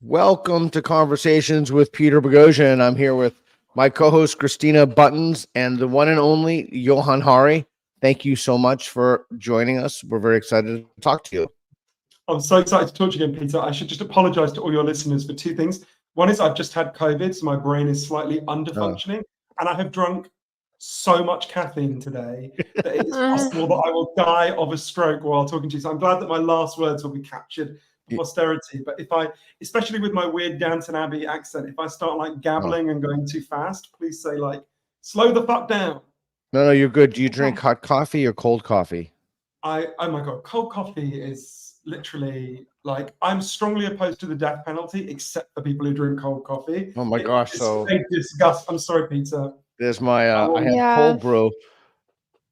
Welcome to Conversations with Peter Boghossian. I'm here with my co-host Christina Buttons and the one and only Johann Hari. Thank you so much for joining us. We're very excited to talk to you. I'm so excited to talk to you again, Peter. I should just apologize to all your listeners for two things. One is I've just had COVID, so my brain is slightly underfunctioning, and I have drunk so much caffeine today that it's possible that I will die of a stroke while talking to you. So I'm glad that my last words will be captured for posterity. But if I, especially with my weird Downton Abbey accent, if I start like gabbling and going too fast, please say like, slow the fuck down. No, you're good. Do you drink hot coffee or cold coffee? Oh my God, cold coffee is literally like, I'm strongly opposed to the death penalty, except for people who drink cold coffee. Oh my gosh. So they disgust. I'm sorry, Peter. There's my, I have cold brew.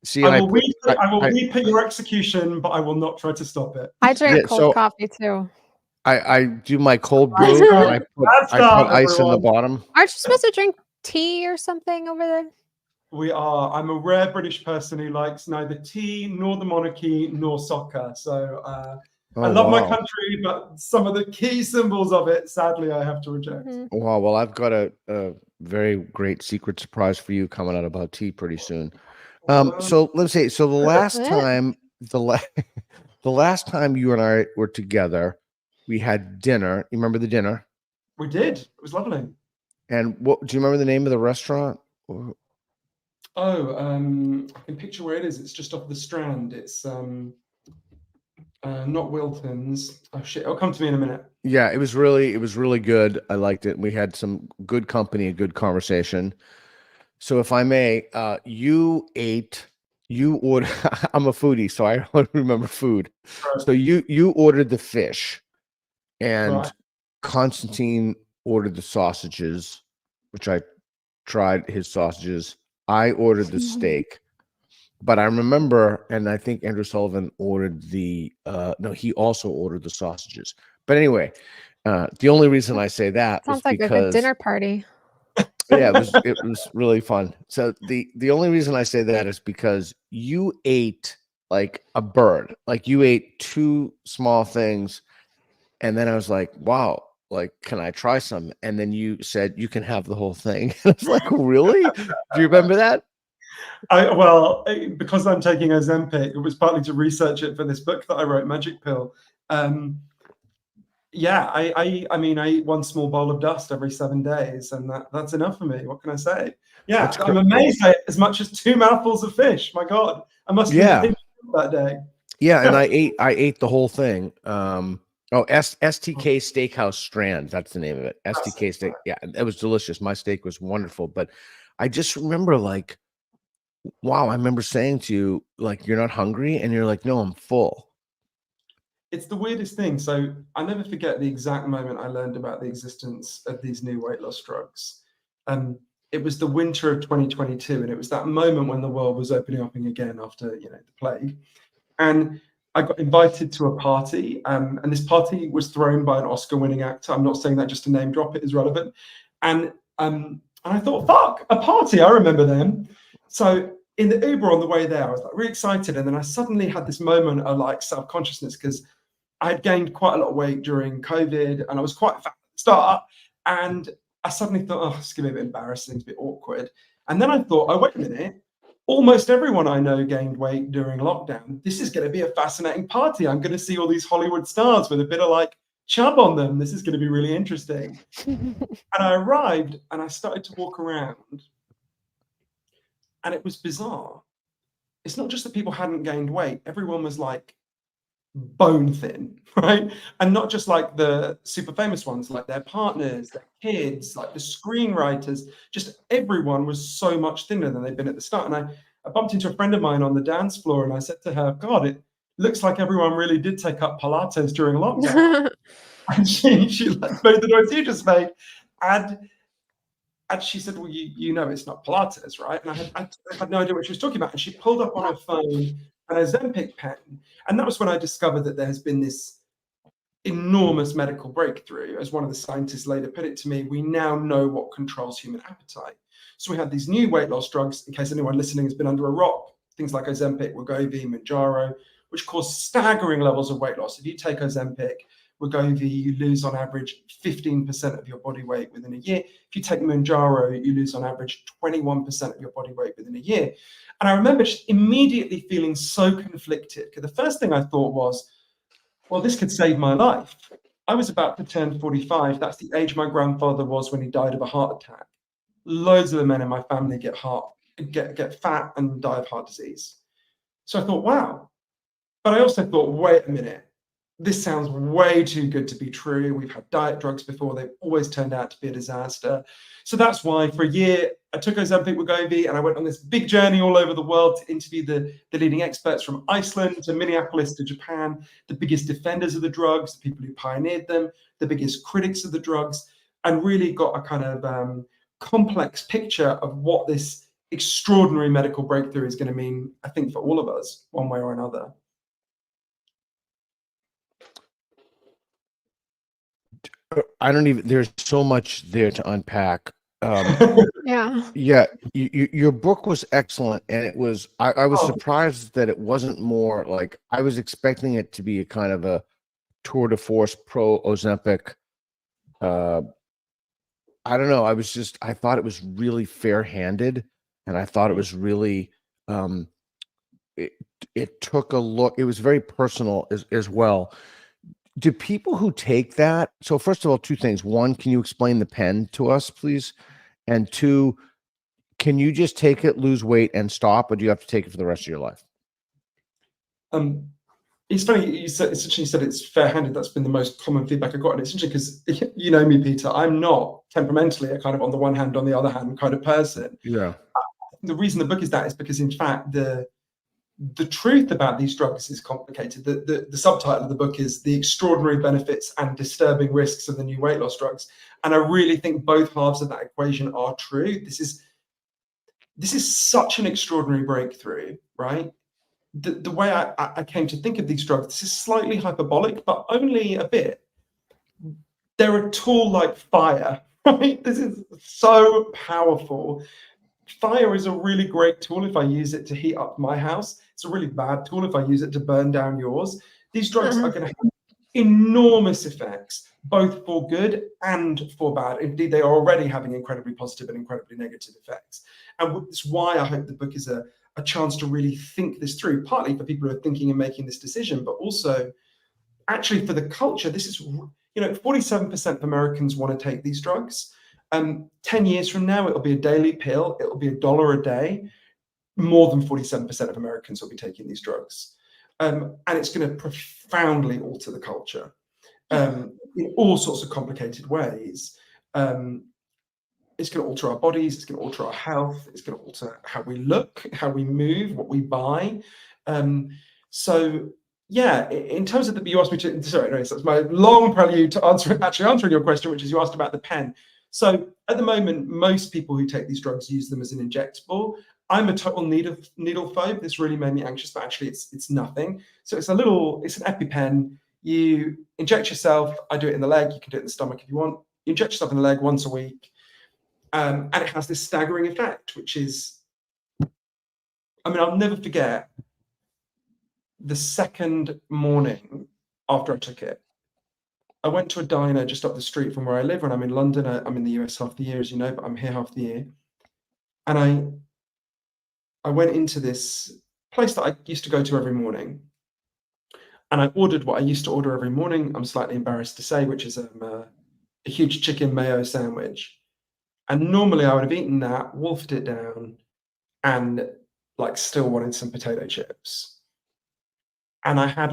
See, I will re-put your execution, but I will not try to stop it. I drink cold coffee too. I do my cold brew and I put ice in the bottom. Aren't you supposed to drink tea or something over there? We are. I'm a rare British person who likes neither tea, nor the monarchy, nor soccer. So I love my country, but some of the key symbols of it, sadly, I have to reject. Wow. Well, I've got a very great secret surprise for you coming out about tea pretty soon. So let's say, the last time you and I were together, we had dinner. You remember the dinner? We did. It was lovely. And what do you remember the name of the restaurant? I can picture where it is. It's just off the Strand. It's not Wilton's. Oh shit! It'll come to me in a minute. Yeah, it was really good. I liked it. We had some good company, a good conversation. So if I may, you ordered, I'm a foodie, so I don't remember food. Right. So you ordered the fish and Constantine ordered the sausages, which I tried his sausages. I ordered the steak, but I remember, and I think Andrew Sullivan ordered he also ordered the sausages. But anyway, the only reason I say that sounds like a good dinner party. Yeah, it was really fun. So the only reason I say that is because you ate like a bird, like you ate two small things, and then I was like, wow, like, can I try some? And then you said you can have the whole thing. I was like, really? Do you remember that? Because I'm taking Ozempic, it was partly to research it for this book that I wrote, Magic Pill. Yeah, I mean, I eat one small bowl of dust every 7 days, and that's enough for me. What can I say? Yeah, I'm amazed I ate as much as 2 mouthfuls of fish. My God, I must have been that day. Yeah, and I ate the whole thing. STK Steakhouse Strand, that's the name of it. STK Steak. Yeah, it was delicious. My steak was wonderful, but I just remember like, wow, I remember saying to you, like, you're not hungry, and you're like, no, I'm full. It's the weirdest thing. So I never forget the exact moment I learned about the existence of these new weight loss drugs. It was the winter of 2022, and it was that moment when the world was opening up again after the plague. And I got invited to a party, and this party was thrown by an Oscar-winning actor. I'm not saying that just to name drop, it is relevant. And I thought, fuck, a party, I remember them. So in the Uber on the way there, I was like really excited, and then I suddenly had this moment of like self-consciousness because I had gained quite a lot of weight during COVID, and I was quite fat at the start. And I suddenly thought, oh, it's going to be a bit embarrassing, it's a bit awkward. And then I thought, oh, wait a minute. Almost everyone I know gained weight during lockdown. This is going to be a fascinating party. I'm going to see all these Hollywood stars with a bit of like chub on them. This is going to be really interesting. And I arrived and I started to walk around, and it was bizarre. It's not just that people hadn't gained weight. Everyone was like bone thin, right? And not just like the super famous ones, like their partners, their kids, like the screenwriters, just everyone was so much thinner than they'd been at the start. And I bumped into a friend of mine on the dance floor, and I said to her, God, it looks like everyone really did take up Pilates during lockdown. And she like made the noise you just made. And she said, well, you know it's not Pilates, right? And I had no idea what she was talking about. And she pulled up on her phone an Ozempic pen. And that was when I discovered that there has been this enormous medical breakthrough. As one of the scientists later put it to me, we now know what controls human appetite. So we had these new weight loss drugs, in case anyone listening has been under a rock, things like Ozempic, Wegovy, Mojarro, which cause staggering levels of weight loss. If you take Ozempic, Wegovy, you lose on average 15% of your body weight within a year. If you take Mojarro, you lose on average 21% of your body weight within a year. And I remember just immediately feeling so conflicted, because the first thing I thought was, well, this could save my life. I was about to turn 45. That's the age my grandfather was when he died of a heart attack. Loads of the men in my family get fat and die of heart disease. So I thought, wow. But I also thought, wait a minute, this sounds way too good to be true. We've had diet drugs before. They've always turned out to be a disaster. So that's why for a year, I took Ozempic, Wegovy, and I went on this big journey all over the world to interview the leading experts from Iceland to Minneapolis to Japan, the biggest defenders of the drugs, the people who pioneered them, the biggest critics of the drugs, and really got a kind of complex picture of what this extraordinary medical breakthrough is going to mean, I think, for all of us, one way or another. There's so much there to unpack. Yeah. Your book was excellent, and it was, I was surprised that it wasn't more like, I was expecting it to be a kind of a tour de force pro Ozempic. I don't know. I thought it was really fair-handed, and I thought it was really, it took a look, it was very personal as well. Do people who take that, so first of all, two things. One, can you explain the pen to us, please? And two, can you just take it, lose weight, and stop, or do you have to take it for the rest of your life? It's funny, you said it's fair-handed. That's been the most common feedback I got. And it's interesting because you know me, Peter, I'm not temperamentally a kind of on the one hand, on the other hand kind of person. Yeah. The reason the book is that is because, in fact, the truth about these drugs is complicated. The subtitle of the book is The Extraordinary Benefits and Disturbing Risks of the New Weight Loss Drugs. And I really think both halves of that equation are true. This is such an extraordinary breakthrough, right? The way I came to think of these drugs, this is slightly hyperbolic, but only a bit. They're a tool like fire, right? This is so powerful. Fire is a really great tool if I use it to heat up my house. It's a really bad tool if I use it to burn down yours. These drugs are going to have enormous effects, both for good and for bad. Indeed, they are already having incredibly positive and incredibly negative effects. And that's why I hope the book is a chance to really think this through, partly for people who are thinking and making this decision, but also actually for the culture. This is, 47% of Americans want to take these drugs. 10 years from now, it'll be a daily pill. It'll be $1 a day. More than 47% of Americans will be taking these drugs. And it's going to profoundly alter the culture in all sorts of complicated ways. It's going to alter our bodies. It's going to alter our health. It's going to alter how we look, how we move, what we buy. So yeah, in terms of you asked me to, sorry, no, so that's my long prelude to answering your question, which is you asked about the pen. So at the moment, most people who take these drugs use them as an injectable. I'm a total needle phobe. This really made me anxious, but actually it's nothing. So it's an EpiPen. You inject yourself. I do it in the leg. You can do it in the stomach if you want. You inject yourself in the leg once a week. And it has this staggering effect, which is, I'll never forget the second morning after I took it. I went to a diner just up the street from where I live. When I'm in London, I'm in the US half the year, as you know, but I'm here half the year. And I went into this place that I used to go to every morning. And I ordered what I used to order every morning. I'm slightly embarrassed to say, which is a huge chicken mayo sandwich. And normally I would have eaten that, wolfed it down, and still wanted some potato chips. And I had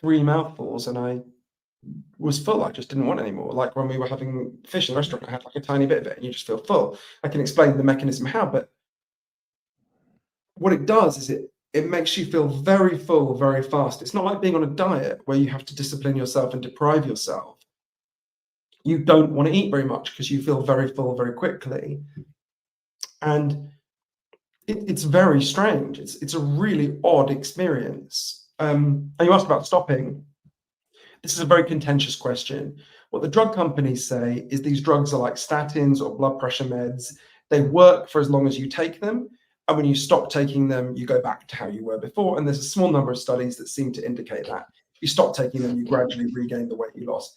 3 mouthfuls and I was full. I just didn't want any more. Like when we were having fish in the restaurant, I had a tiny bit of it and you just feel full. I can explain the mechanism how, but what it does is it makes you feel very full very fast. It's not like being on a diet where you have to discipline yourself and deprive yourself. You don't want to eat very much because you feel very full very quickly. And it's very strange. It's a really odd experience. And you asked about stopping. This is a very contentious question. What the drug companies say is these drugs are like statins or blood pressure meds. They work for as long as you take them. And when you stop taking them, you go back to how you were before. And there's a small number of studies that seem to indicate that. you stop taking them, you gradually regain the weight you lost.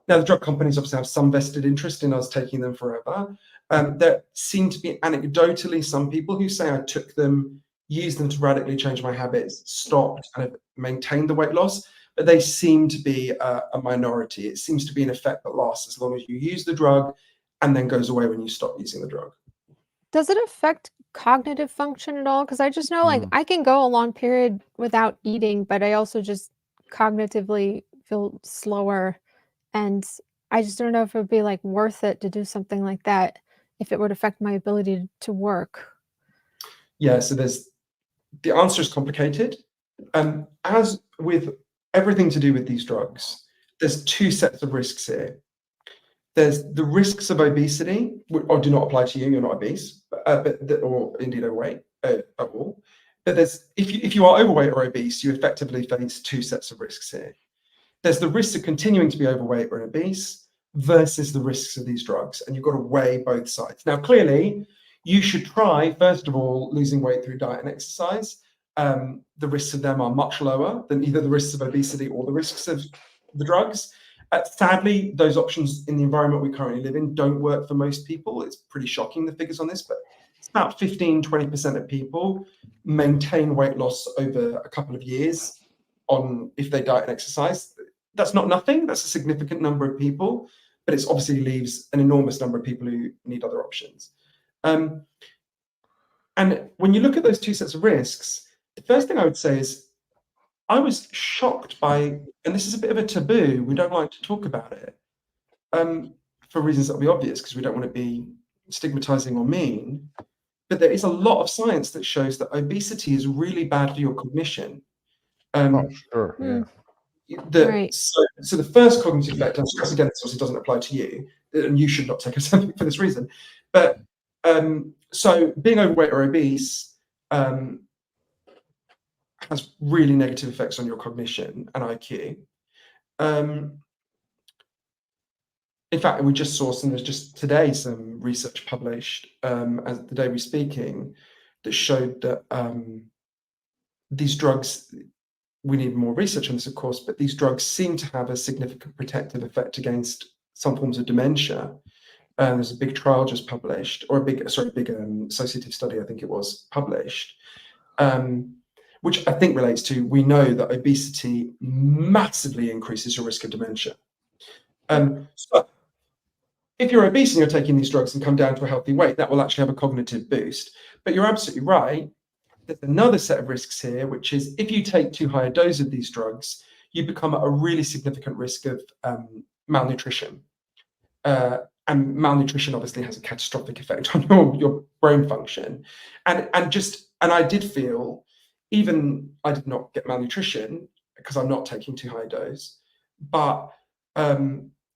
Now, the drug companies obviously have some vested interest in us taking them forever. There seem to be anecdotally some people who say I took them, used them to radically change my habits, stopped, and have maintained the weight loss. But they seem to be a minority. It seems to be an effect that lasts as long as you use the drug and then goes away when you stop using the drug. Does it affect cognitive function at all? Because I just know, like, I can go a long period without eating, but I also just cognitively feel slower. And I just don't know if it would be like worth it to do something like that if it would affect my ability to work. Yeah, so the answer is complicated. As with everything to do with these drugs, there's two sets of risks here. There's the risks of obesity, or do not apply to you, you're not obese, or indeed overweight at all. But there's, if you are overweight or obese, you effectively face two sets of risks here. There's the risks of continuing to be overweight or obese versus the risks of these drugs, and you've got to weigh both sides. Now, clearly, you should try, first of all, losing weight through diet and exercise. The risks of them are much lower than either the risks of obesity or the risks of the drugs. Sadly, those options in the environment we currently live in don't work for most people. It's pretty shocking, the figures on this, but it's about 15-20% of people maintain weight loss over a couple of years if they diet and exercise. That's not nothing. That's a significant number of people, but it obviously leaves an enormous number of people who need other options. And when you look at those two sets of risks, the first thing I would say is I was shocked by, and this is a bit of a taboo, we don't like to talk about it, for reasons that will be obvious because we don't want to be stigmatizing or mean, but there is a lot of science that shows that obesity is really bad for your cognition. Sure, yeah. Right. So the first cognitive effect, and again, this obviously doesn't apply to you, and you should not take Ozempic for this reason, but so being overweight or obese has really negative effects on your cognition and IQ. In fact, we just saw there's just today some research published as the day we're speaking that showed that these drugs, we need more research on this, of course, but these drugs seem to have a significant protective effect against some forms of dementia. There's a big trial just published, or a big associative study, I think it was, published, which I think relates to, we know that obesity massively increases your risk of dementia. So if you're obese and you're taking these drugs and come down to a healthy weight, that will actually have a cognitive boost. But you're absolutely right. There's another set of risks here, which is if you take too high a dose of these drugs, you become at a really significant risk of malnutrition. And malnutrition obviously has a catastrophic effect on your brain function. And I did feel, even I did not get malnutrition because I'm not taking too high a dose, but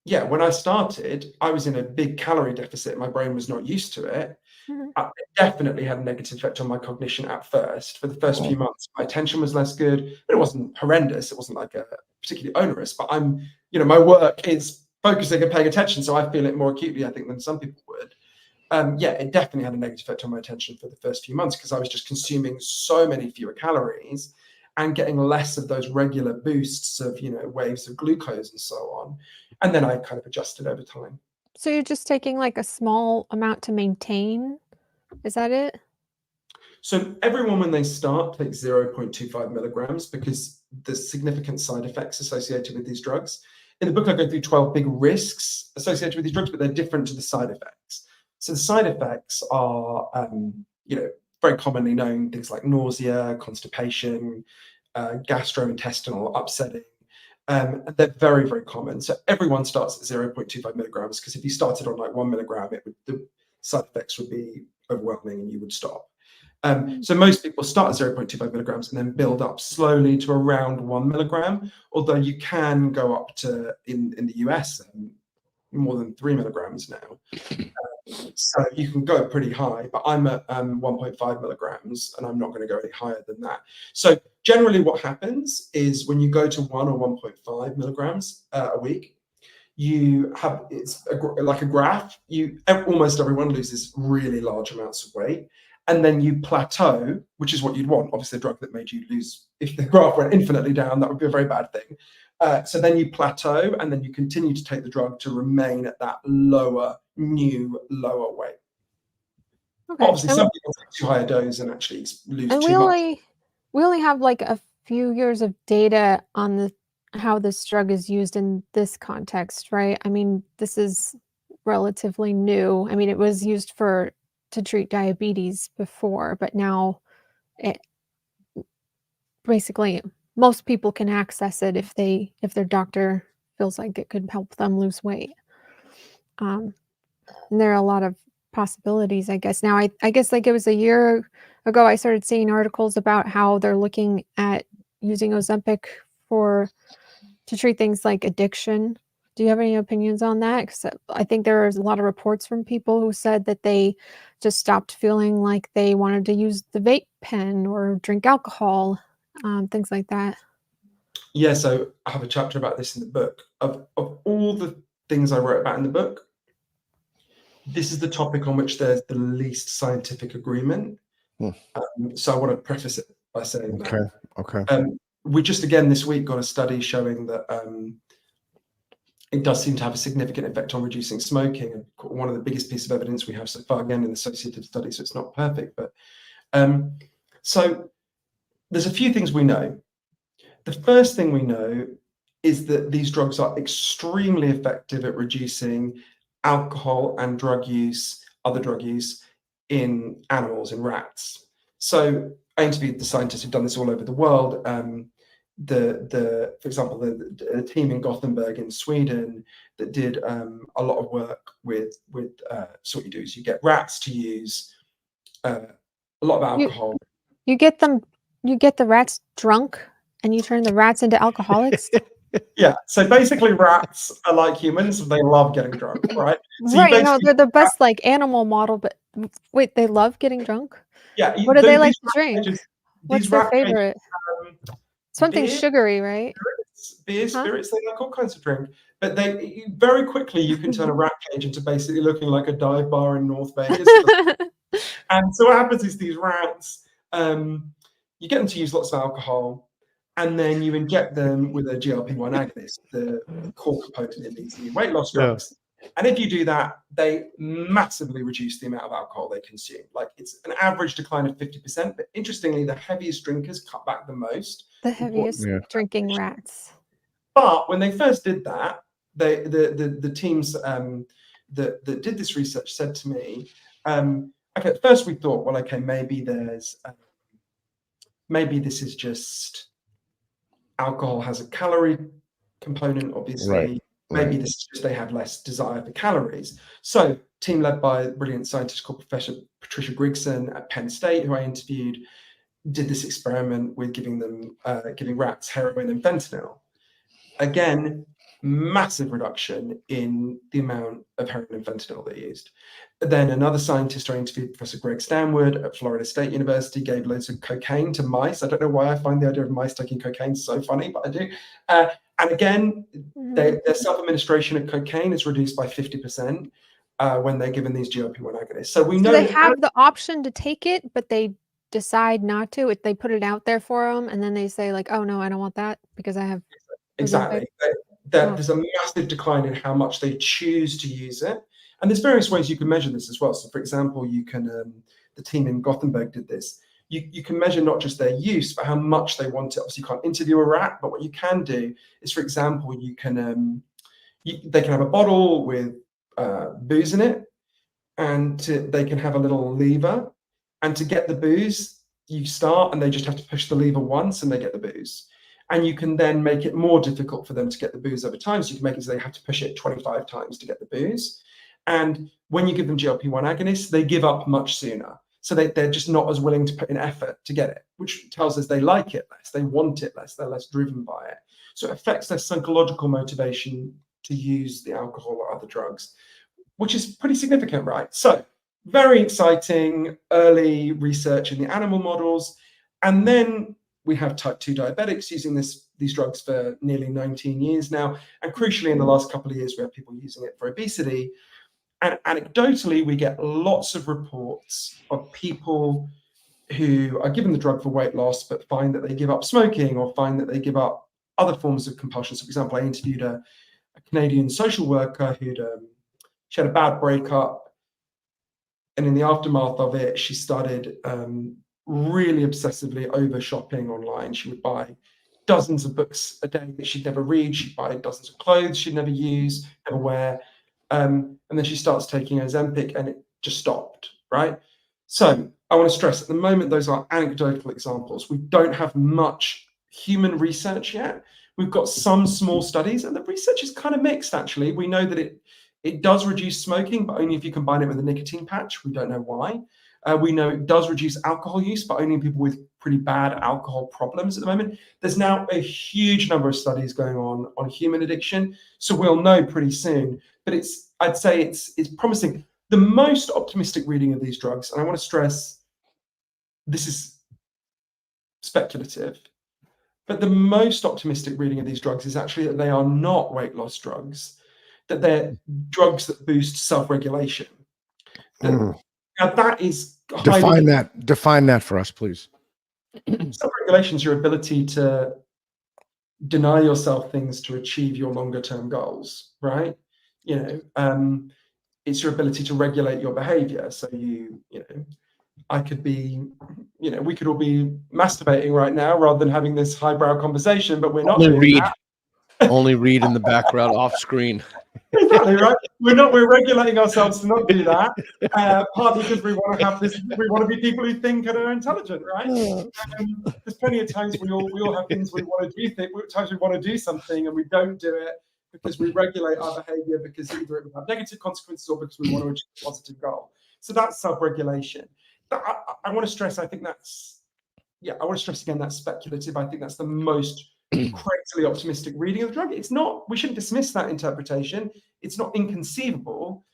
yeah, when I started, I was in a big calorie deficit. My brain was not used to it. It definitely had a negative effect on my cognition at first. For the first few months, my attention was less good, but it wasn't horrendous. It wasn't like a particularly onerous, but my work is focusing and paying attention. So I feel it more acutely, I think, than some people would. Yeah, it definitely had a negative effect on my attention for the first few months because I was just consuming so many fewer calories and getting less of those regular boosts of, waves of glucose and so on. And then I kind of adjusted over time. So you're just taking like a small amount to maintain? Is that it? So everyone, when they start, takes 0.25 milligrams because there's significant side effects associated with these drugs. In the book, I go through 12 big risks associated with these drugs, but they're different to the side effects. So the side effects are, very commonly known, things like nausea, constipation, gastrointestinal upsetting. And they're very, very common. So everyone starts at 0.25 milligrams because if you started on like 1 milligram, the side effects would be overwhelming and you would stop. So most people start at 0.25 milligrams and then build up slowly to around 1 milligram, although you can go up to, in the US, more than 3 milligrams now. So you can go pretty high, but I'm at 1.5 milligrams and I'm not going to go any higher than that. So generally what happens is when you go to 1 or 1.5 milligrams a week, you have, like a graph, almost everyone loses really large amounts of weight. and then you plateau, which is what you'd want. Obviously, a drug that made you lose, if the graph went infinitely down, that would be a very bad thing. So then you plateau, and then you continue to take the drug to remain at that lower weight. Okay. Obviously, some people take too high a dose and actually lose And too much. we only have like a few years of data on how this drug is used in this context, right? I mean, this is relatively new. I mean, it was used to treat diabetes before, but now it basically most people can access it if their doctor feels like it could help them lose weight. And there are a lot of possibilities, I guess. Now, I guess like it was a year ago, I started seeing articles about how they're looking at using Ozempic to treat things like addiction. Do you have any opinions on that? Because I think there was a lot of reports from people who said that they just stopped feeling like they wanted to use the vape pen or drink alcohol, things like that. Yeah, so I have a chapter about this in the book. Of all the things I wrote about in the book, this is the topic on which there's the least scientific agreement. So I want to preface it by saying that. Okay. We just, again, this week got a study showing that it does seem to have a significant effect on reducing smoking. And one of the biggest pieces of evidence we have so far, again, in the associative study, so it's not perfect. But so there's a few things we know. The first thing we know is that these drugs are extremely effective at reducing alcohol and other drug use in animals, in rats. So I interviewed the scientists who've done this all over the world. For example, the team in Gothenburg in Sweden that did a lot of work with so what you do is you get rats to use a lot of alcohol. You get the rats drunk and you turn the rats into alcoholics. Yeah, so basically rats are like humans, they love getting drunk, right? So right, no, they're the best like animal model, but wait, they love getting drunk? Yeah. What do they like to drink? What's their favorite? Something beer, sugary, right? Spirits, they like all kinds of drink. But very quickly you can turn a rat cage into basically looking like a dive bar in North Vegas. And so what happens is these rats, you get them to use lots of alcohol, and then you inject them with a GLP-1 agonist, the core component in these new weight loss drugs. Yeah. And if you do that, they massively reduce the amount of alcohol they consume. Like it's an average decline of 50%. But interestingly, the heaviest drinkers cut back the most. The heaviest drinking rats. But when they first did that, the teams that did this research said to me, okay, at first we thought, well, okay, maybe this is just alcohol has a calorie component, obviously. Right. Maybe this is just they have less desire for calories. So, team led by a brilliant scientist called Professor Patricia Grigson at Penn State, who I interviewed, did this experiment with giving rats heroin and fentanyl. Again, massive reduction in the amount of heroin and fentanyl they used. Then another scientist I interviewed, Professor Greg Stanwood at Florida State University, gave loads of cocaine to mice. I don't know why I find the idea of mice taking cocaine so funny, but I do. And again, their self-administration of cocaine is reduced by 50% when they're given these GLP-1 agonists. So we know they have the option to take it, but they decide not to. They put it out there for them, and then they say like, "Oh no, I don't want that because I have." Exactly. There's a massive decline in how much they choose to use it. And there's various ways you can measure this as well. So, for example, you can, the team in Gothenburg did this. You can measure not just their use, but how much they want it. Obviously, you can't interview a rat, but what you can do is, for example, you can they can have a bottle with booze in it, and they can have a little lever. And to get the booze, you start, and they just have to push the lever once, and they get the booze. And you can then make it more difficult for them to get the booze over time. So you can make it so they have to push it 25 times to get the booze. And when you give them GLP-1 agonists, they give up much sooner. So they're just not as willing to put in effort to get it, which tells us they like it less, they want it less, they're less driven by it. So it affects their psychological motivation to use the alcohol or other drugs, which is pretty significant, right? So very exciting early research in the animal models. And then we have type 2 diabetics using these drugs for nearly 19 years now. And crucially, in the last couple of years, we have people using it for obesity. And anecdotally, we get lots of reports of people who are given the drug for weight loss, but find that they give up smoking or find that they give up other forms of compulsion. So, for example, I interviewed a Canadian social worker she had a bad breakup, and in the aftermath of it, she started really obsessively over shopping online. She would buy dozens of books a day that she'd never read. She'd buy dozens of clothes she'd never use, never wear. And then she starts taking Ozempic, and it just stopped, right? So I want to stress, at the moment, those are anecdotal examples. We don't have much human research yet. We've got some small studies, and the research is kind of mixed, actually. We know that it does reduce smoking, but only if you combine it with a nicotine patch. We don't know why. We know it does reduce alcohol use, but only in people with pretty bad alcohol problems at the moment. There's now a huge number of studies going on human addiction, so we'll know pretty soon. But I'd say it's promising. The most optimistic reading of these drugs, and I want to stress, this is speculative, but the most optimistic reading of these drugs is actually that they are not weight loss drugs, that they're drugs that boost self-regulation. Now that is define that for us, please. Self-regulation is your ability to deny yourself things to achieve your longer-term goals, right? It's your ability to regulate your behavior. So I could be, we could all be masturbating right now rather than having this highbrow conversation, but we're not doing that. Only read in the background off screen. Exactly, right. We're regulating ourselves to not do that. Partly because we want to have this. We want to be people who think and are intelligent, right? There's plenty of times we all have things we want to do. Times we want to do something and we don't do it because we regulate our behavior because either it will have negative consequences or because we want to achieve a positive goal. So that's self-regulation. I want to stress. I think that's. Yeah, I want to stress again. That's speculative. I think that's the most crazily optimistic reading of the drug. It's not, we shouldn't dismiss that interpretation. It's not inconceivable,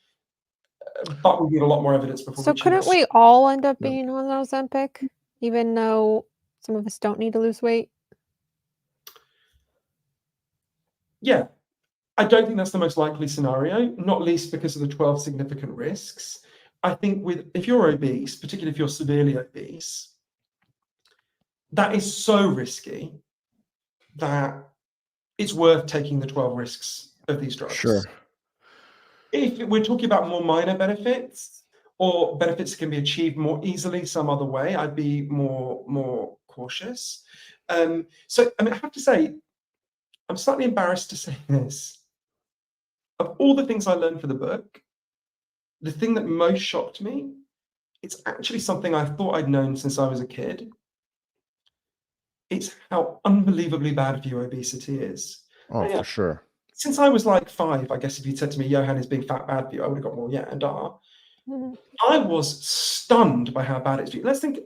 but we need a lot more evidence before. So couldn't we all end up being on Ozempic, even though some of us don't need to lose weight? Yeah, I don't think that's the most likely scenario, not least because of the 12 significant risks. I think if you're obese, particularly if you're severely obese, that is so risky that it's worth taking the 12 risks of these drugs. Sure. If we're talking about more minor benefits or benefits that can be achieved more easily some other way, I'd be more cautious. So I have to say, I'm slightly embarrassed to say this. Of all the things I learned for the book, the thing that most shocked me, it's actually something I thought I'd known since I was a kid. It's how unbelievably bad for you obesity is. Oh, for sure. Since I was like 5, I guess if you'd said to me, Johann, is being fat bad for you, I would have got more, yeah, and I was stunned by how bad it's for you. Let's think,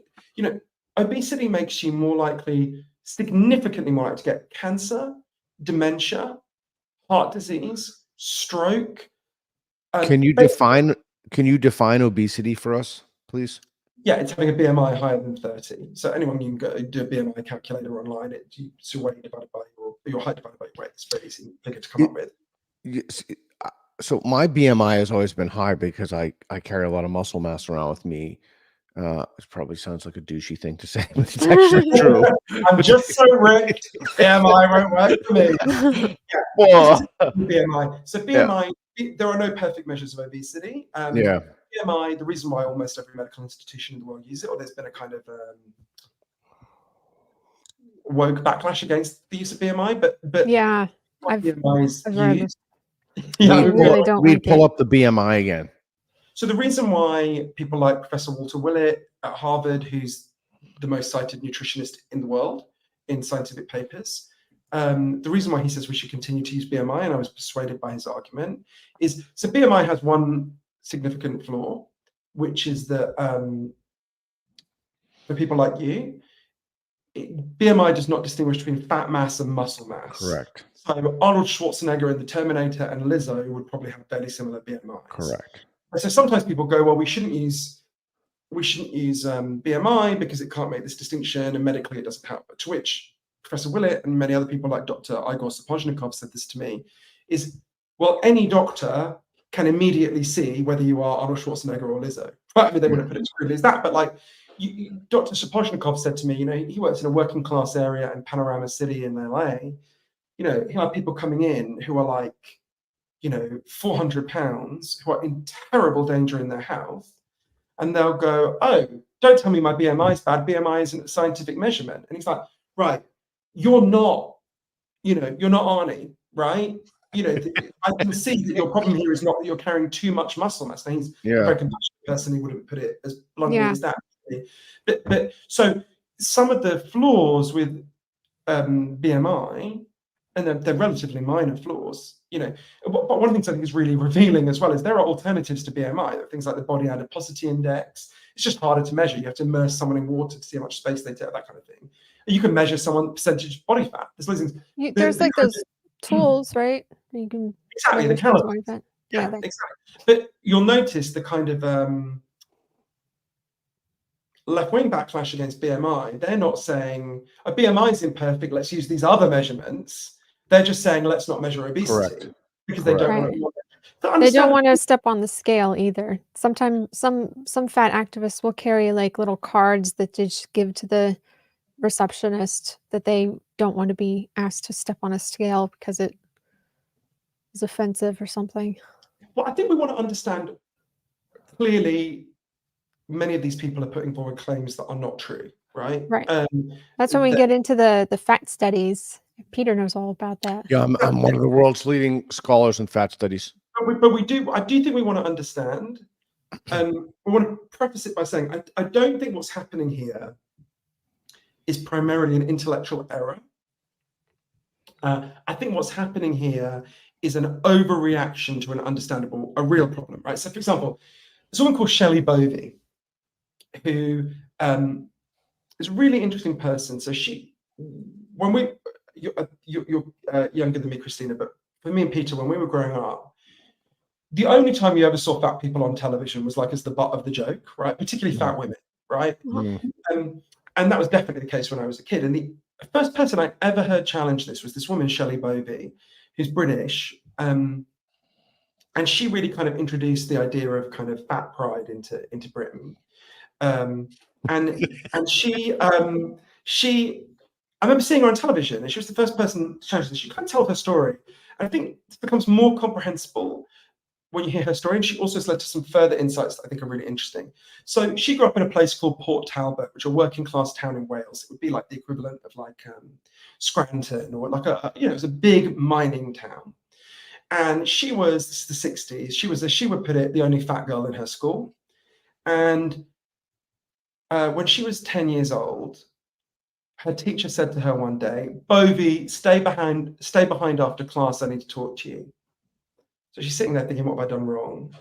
obesity makes you more likely, significantly more likely to get cancer, dementia, heart disease, stroke. Can you define obesity for us, please? Yeah, it's having a BMI higher than 30. So anyone, you can go do a BMI calculator online. It's your weight divided by your height divided by your weight. It's a very easy figure to come up with. So my BMI has always been high because I carry a lot of muscle mass around with me. It probably sounds like a douchey thing to say, but it's actually true. I'm just so ripped. BMI won't work for me. Yeah. BMI. So BMI, there are no perfect measures of obesity. BMI, the reason why almost every medical institution in the world uses it, or there's been a kind of woke backlash against the use of BMI, but yeah, BMI is used. We'd pull up the BMI again. So the reason why people like Professor Walter Willett at Harvard, who's the most cited nutritionist in the world in scientific papers, the reason why he says we should continue to use BMI, and I was persuaded by his argument, is so BMI has one significant flaw, which is that for people like you, BMI does not distinguish between fat mass and muscle mass. Correct. So Arnold Schwarzenegger in The Terminator and Lizzo would probably have fairly similar BMIs. Correct. So sometimes people go, well, we shouldn't use BMI because it can't make this distinction and medically it doesn't help. To which Professor Willett and many other people like Dr. Igor Sapochnikov said this to me, is, well, any doctor can immediately see whether you are Arnold Schwarzenegger or Lizzo. Right? I mean, they wouldn't put it as crudely as that, but like Dr. Sapochnikov said to me, you know, he works in a working class area in Panorama City in LA. You know, he had people coming in who are like, you know, 400 pounds, who are in terrible danger in their health. And they'll go, oh, don't tell me my BMI is bad. BMI isn't a scientific measurement. And he's like, right, you're not, you know, you're not Arnie, right? You know, I can see that your problem here is not that you're carrying too much muscle mass. Now, he's a very compassionate person. He wouldn't put it as bluntly as that. But so some of the flaws with BMI, and they're relatively minor flaws, you know, but one of the things I think is really revealing as well is there are alternatives to BMI. There are things like the body adiposity index. It's just harder to measure. You have to immerse someone in water to see how much space they take, that kind of thing. You can measure someone's percentage of body fat. There's like those tools, right? You can exactly the calories. Yeah, exactly. But you'll notice the kind of left-wing backlash against BMI. They're not saying a BMI is imperfect, let's use these other measurements. They're just saying let's not measure obesity because they don't want to. They don't want to step on the scale either. Sometimes some fat activists will carry like little cards that they just give to the receptionist that they don't want to be asked to step on a scale because it is offensive or something. Well, I think we want to understand clearly many of these people are putting forward claims that are not true, right? Right. That's when we get into the fat studies. Peter knows all about that. Yeah, I'm one of the world's leading scholars in fat studies. But I do think we want to understand. We want to preface it by saying I don't think what's happening here is primarily an intellectual error. I think what's happening here is an overreaction to a real problem, right? So, for example, there's a woman called Shelley Bovey, who is a really interesting person. So you're younger than me, Christina, but for me and Peter, when we were growing up, the only time you ever saw fat people on television was like as the butt of the joke, right? Particularly fat women, right? And that was definitely the case when I was a kid. And the first person I ever heard challenge this was this woman, Shelley Bovey, who's British. And she really kind of introduced the idea of kind of fat pride into Britain. And she I remember seeing her on television, and she was the first person to challenge this. She kind of told her story. And I think it becomes more comprehensible when you hear her story. And she also has led to some further insights that I think are really interesting. So she grew up in a place called Port Talbot, which is a working class town in Wales. It would be like the equivalent of like Scranton, or like it was a big mining town. And this is the 60s, she was, as she would put it, the only fat girl in her school. And when she was 10 years old, her teacher said to her one day, "Bovey, stay behind after class, I need to talk to you." So she's sitting there thinking, what have I done wrong?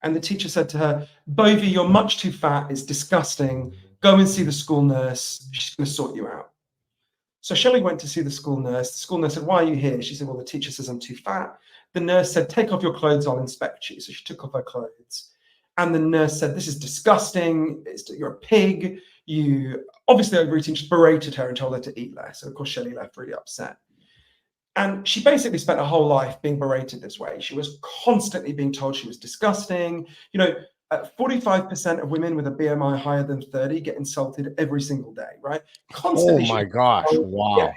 And the teacher said to her, "Bovey, you're much too fat, it's disgusting. Go and see the school nurse, she's going to sort you out." So Shelley went to see the school nurse. The school nurse said, "Why are you here?" She said, "Well, the teacher says I'm too fat." The nurse said, "Take off your clothes, I'll inspect you." So she took off her clothes. And the nurse said, "This is disgusting. You're a pig. You obviously overeating." Just berated her and told her to eat less. And of course, Shelley left really upset. And she basically spent her whole life being berated this way. She was constantly being told she was disgusting. 45% of women with a BMI higher than 30 get insulted every single day, right? Constantly. Oh my gosh! Wow.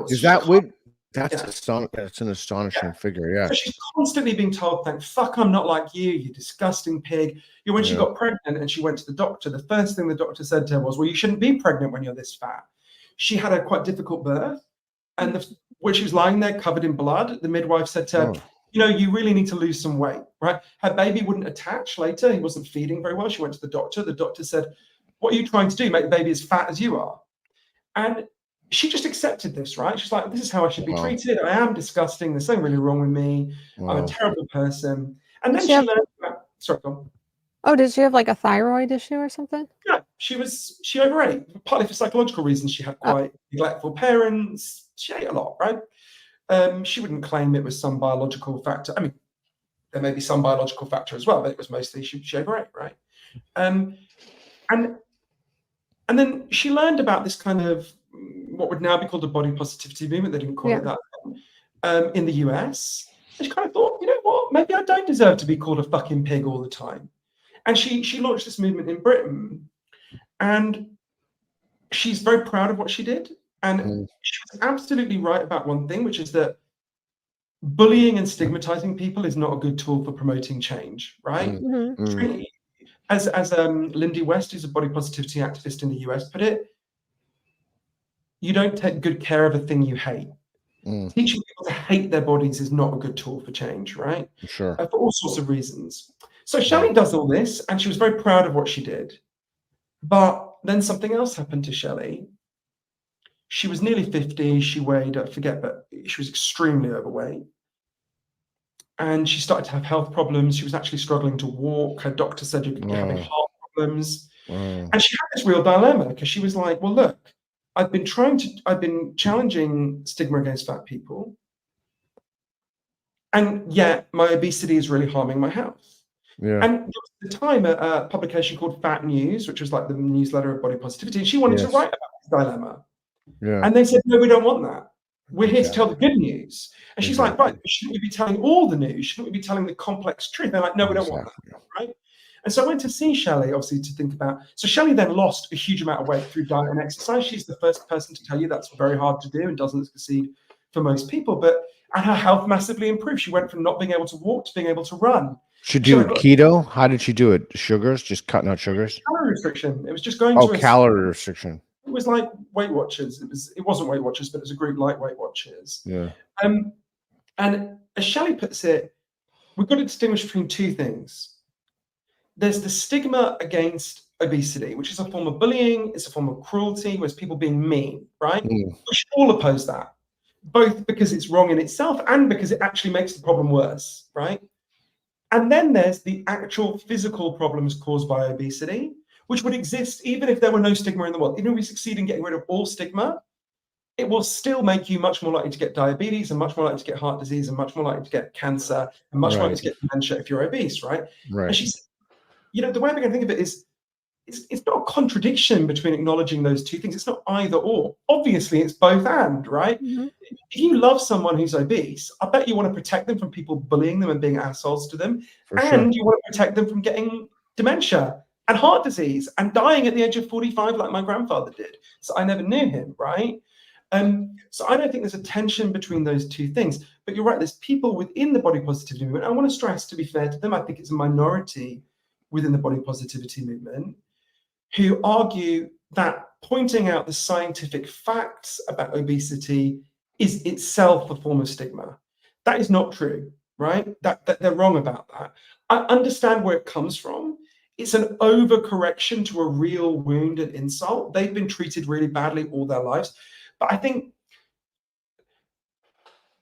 Is that with? That's an astonishing figure. Yeah. So she's constantly being told, "Thank fuck I'm not like you, you disgusting pig." When she got pregnant and she went to the doctor, the first thing the doctor said to her was, "Well, you shouldn't be pregnant when you're this fat." She had a quite difficult birth. And when she was lying there covered in blood, the midwife said to her, "You really need to lose some weight," right? Her baby wouldn't attach later. He wasn't feeding very well. She went to the doctor. The doctor said, "What are you trying to do? Make the baby as fat as you are?" And she just accepted this, right? She's like, "This is how I should be treated. I am disgusting. There's something really wrong with me. I'm a terrible person." And then she learned about, sorry, go on. Oh, did she have like a thyroid issue or something? Yeah, she overate, partly for psychological reasons. She had quite neglectful parents. She ate a lot, right? She wouldn't claim it was some biological factor. I mean, there may be some biological factor as well, but it was mostly she overate, right? And then she learned about this kind of what would now be called a body positivity movement. They didn't call it that in the US. And she kind of thought, you know what, maybe I don't deserve to be called a fucking pig all the time. And she launched this movement in Britain, and she's very proud of what she did. And she was absolutely right about one thing, which is that bullying and stigmatizing people is not a good tool for promoting change, right? As Lindy West, who's a body positivity activist in the US, put it, you don't take good care of a thing you hate. Teaching people to hate their bodies is not a good tool for change, right? Sure. For all sorts of reasons. So Shelley does all this, and she was very proud of what she did. But then something else happened to Shelley. She was nearly 50. She weighed, I forget, but she was extremely overweight. And she started to have health problems. She was actually struggling to walk. Her doctor said you could be having heart problems. And she had this real dilemma, because she was like, well, look, I've been challenging stigma against fat people, and yet my obesity is really harming my health. And there was at the time a publication called Fat News, which was like the newsletter of body positivity, and she wanted to write about this dilemma. And they said, no, we don't want that. We're here to tell the good news. And she's like, right, shouldn't we be telling all the news? Shouldn't we be telling the complex truth? They're like, no, we don't want that, right? And so I went to see Shelley, obviously, to think about. So Shelley then lost a huge amount of weight through diet and exercise. She's the first person to tell you that's very hard to do and doesn't succeed for most people. And her health massively improved. She went from not being able to walk to being able to run. She do keto? How did she do it? Sugars? Just cutting out sugars? Calorie restriction. It was just going to calorie restriction. It was like Weight Watchers. It wasn't Weight Watchers, but it was a group like Weight Watchers. And as Shelley puts it, we've got to distinguish between two things. There's the stigma against obesity, which is a form of bullying, it's a form of cruelty, where it's people being mean, right? We should all oppose that, both because it's wrong in itself and because it actually makes the problem worse, right? And then there's the actual physical problems caused by obesity, which would exist even if there were no stigma in the world. Even if we succeed in getting rid of all stigma, it will still make you much more likely to get diabetes and much more likely to get heart disease and much more likely to get cancer and much more likely to get dementia if you're obese, right? And she said, you know, the way I'm going to think of it is, it's not a contradiction between acknowledging those two things. It's not either or. Obviously, it's both and, right? If you love someone who's obese, I bet you want to protect them from people bullying them and being assholes to them. You want to protect them from getting dementia and heart disease and dying at the age of 45 like my grandfather did. So I never knew him, right? So I don't think there's a tension between those two things. But you're right, there's people within the body positivity movement. I want to stress, to be fair to them, I think it's a minority within the body positivity movement who argue that pointing out the scientific facts about obesity is itself a form of stigma. That is not true, right? That they're wrong about that. I understand where it comes from. It's an overcorrection to a real wound and insult. They've been treated really badly all their lives. But I think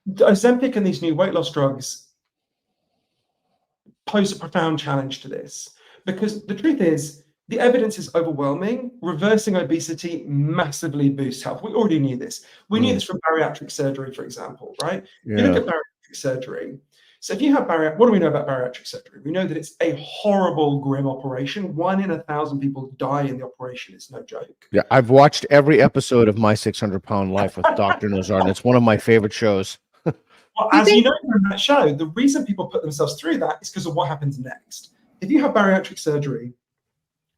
Ozempic and these new weight loss drugs pose a profound challenge to this. Because the truth is, the evidence is overwhelming. Reversing obesity massively boosts health. We already knew this. We knew this from bariatric surgery, for example, right? You look at bariatric surgery. So if you have what do we know about bariatric surgery? We know that it's a horrible, grim operation. 1 in 1,000 people die in the operation. It's no joke. Yeah, I've watched every episode of My 600-Pound Life with Dr. Nazar, and it's one of my favorite shows. Well, as you know from that show, the reason people put themselves through that is because of what happens next. If you have bariatric surgery,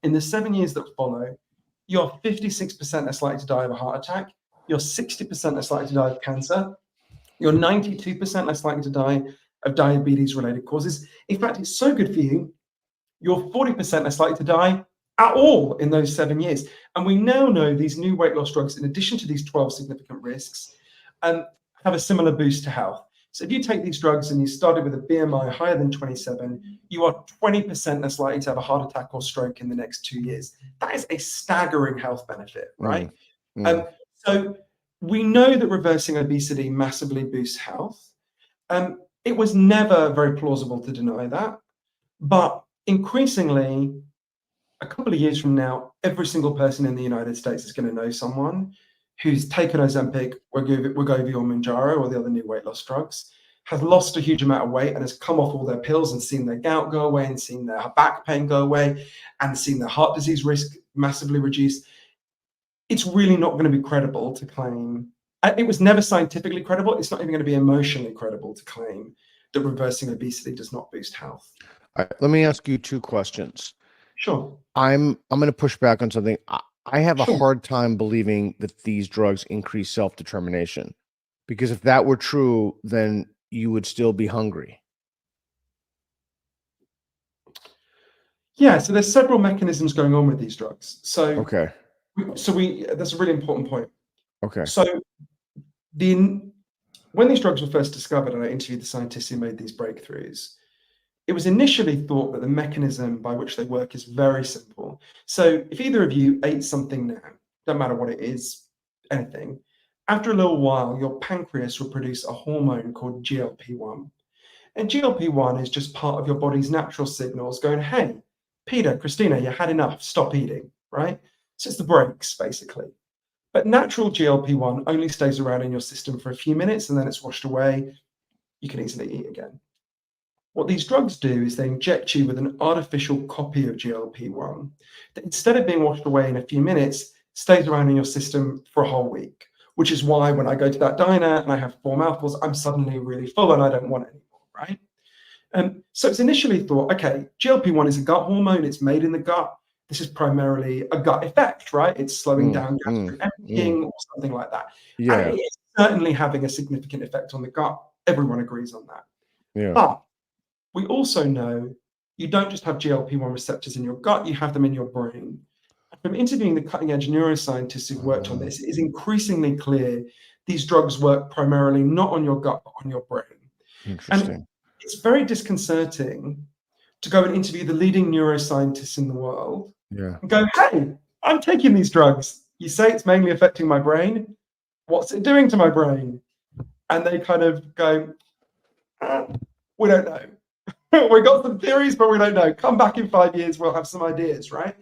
in the 7 years that follow, you're 56% less likely to die of a heart attack. You're 60% less likely to die of cancer. You're 92% less likely to die of diabetes-related causes. In fact, it's so good for you, you're 40% less likely to die at all in those 7 years. And we now know these new weight loss drugs, in addition to these 12 significant risks, have a similar boost to health. So if you take these drugs and you started with a BMI higher than 27, you are 20% less likely to have a heart attack or stroke in the next 2 years. That is a staggering health benefit, right? So we know that reversing obesity massively boosts health. It was never very plausible to deny that. But increasingly, a couple of years from now, every single person in the United States is going to know someone who's taken Ozempic, Wegovy or Mojarro, or the other new weight loss drugs, has lost a huge amount of weight and has come off all their pills and seen their gout go away and seen their back pain go away and seen their heart disease risk massively reduced. It's really not going to be credible to claim. It was never scientifically credible. It's not even going to be emotionally credible to claim that reversing obesity does not boost health. All right, let me ask you two questions. Sure. I'm going to push back on something. I have a Sure. hard time believing that these drugs increase self-determination, because if that were true, then you would still be hungry. Yeah, so there's several mechanisms going on with these drugs. So Okay. that's a really important point. Okay. So when these drugs were first discovered, and I interviewed the scientists who made these breakthroughs, it was initially thought that the mechanism by which they work is very simple. So if either of you ate something now, don't matter what it is, anything, after a little while, your pancreas will produce a hormone called GLP-1. And GLP-1 is just part of your body's natural signals going, hey, Peter, Christina, you had enough, stop eating, right? So it's the brakes, basically. But natural GLP-1 only stays around in your system for a few minutes and then it's washed away. You can easily eat again. What these drugs do is they inject you with an artificial copy of GLP-1 that, instead of being washed away in a few minutes, stays around in your system for a whole week, which is why when I go to that diner and I have 4 mouthfuls, I'm suddenly really full and I don't want any more, right? So it's initially thought, okay, GLP-1 is a gut hormone, it's made in the gut. This is primarily a gut effect, right? It's slowing down gastric emptying or something like that. Yeah. And it is certainly having a significant effect on the gut. Everyone agrees on that. Yeah. But we also know you don't just have GLP-1 receptors in your gut, you have them in your brain. From interviewing the cutting-edge neuroscientists who've worked on this, it is increasingly clear these drugs work primarily not on your gut, but on your brain. Interesting. And it's very disconcerting to go and interview the leading neuroscientists in the world and go, hey, I'm taking these drugs. You say it's mainly affecting my brain. What's it doing to my brain? And they kind of go, we don't know. We've got some theories, but we don't know. Come back in 5 years, we'll have some ideas, right?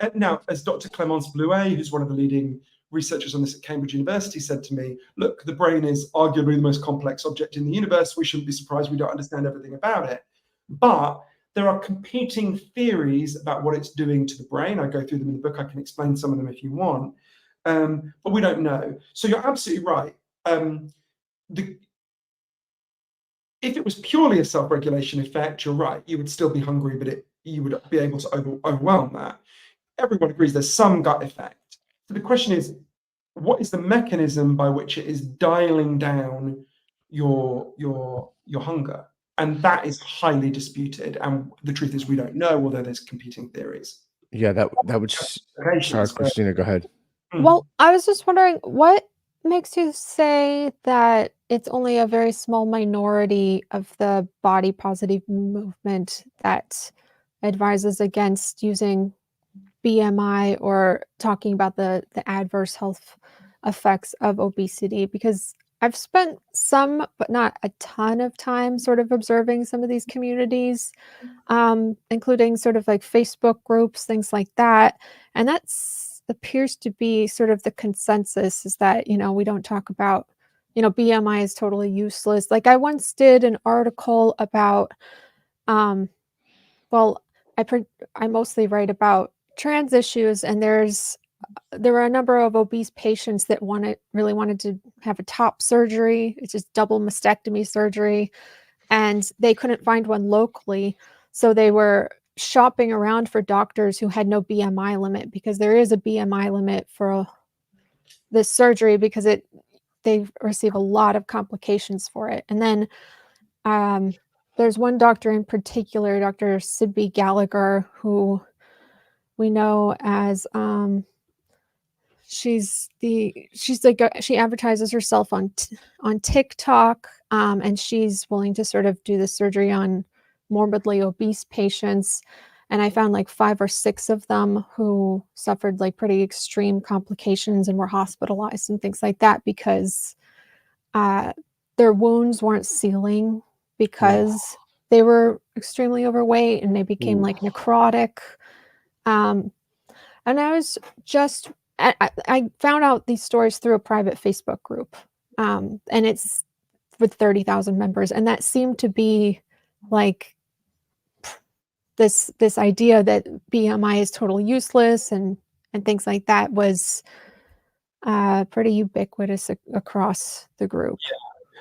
And now, as Dr. Clémence Blouet, who's one of the leading researchers on this at Cambridge University, said to me, look, the brain is arguably the most complex object in the universe. We shouldn't be surprised we don't understand everything about it. But there are competing theories about what it's doing to the brain. I go through them in the book. I can explain some of them if you want. But we don't know. So you're absolutely right. If it was purely a self-regulation effect, you're right. You would still be hungry, but you would be able to overwhelm that. Everyone agrees there's some gut effect. So the question is, what is the mechanism by which it is dialing down your hunger? And that is highly disputed. And the truth is we don't know, although there's competing theories. Yeah, that would. Sorry, Christina, go ahead. Well, I was just wondering, what makes you say that it's only a very small minority of the body positive movement that advises against using BMI or talking about the adverse health effects of obesity? Because I've spent some, but not a ton of time sort of observing some of these communities, including sort of like Facebook groups, things like that. And that's appears to be sort of the consensus, is that, we don't talk about, BMI is totally useless. Like I once did an article about, well, I mostly write about trans issues, and there were a number of obese patients that really wanted to have a top surgery. It's just double mastectomy surgery, and they couldn't find one locally. So they were shopping around for doctors who had no BMI limit, because there is a BMI limit for this surgery, because they receive a lot of complications for it. And then there's one doctor in particular, Dr. Sibby Gallagher, who we know as she advertises herself on TikTok, and she's willing to sort of do the surgery on morbidly obese patients. And I found like 5 or 6 of them who suffered like pretty extreme complications and were hospitalized and things like that, because their wounds weren't sealing because they were extremely overweight, and they became like necrotic. And I found out these stories through a private Facebook group, and it's with 30,000 members. And that seemed to be like this idea that BMI is totally useless and things like that was pretty ubiquitous across the group.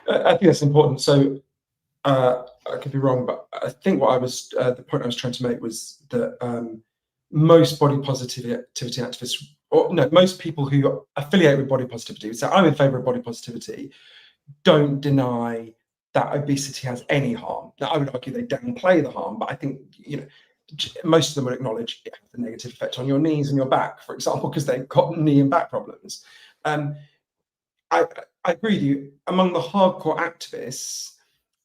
Yeah, I think that's important. So I could be wrong, but I think what I was the point I was trying to make was that most body positivity activists, or no, most people who affiliate with body positivity, so I'm in favor of body positivity, don't deny that obesity has any harm. Now, I would argue they downplay the harm, but I think, you know, most of them would acknowledge it has a negative effect on your knees and your back, for example, because they've got knee and back problems. I agree with you. Among the hardcore activists,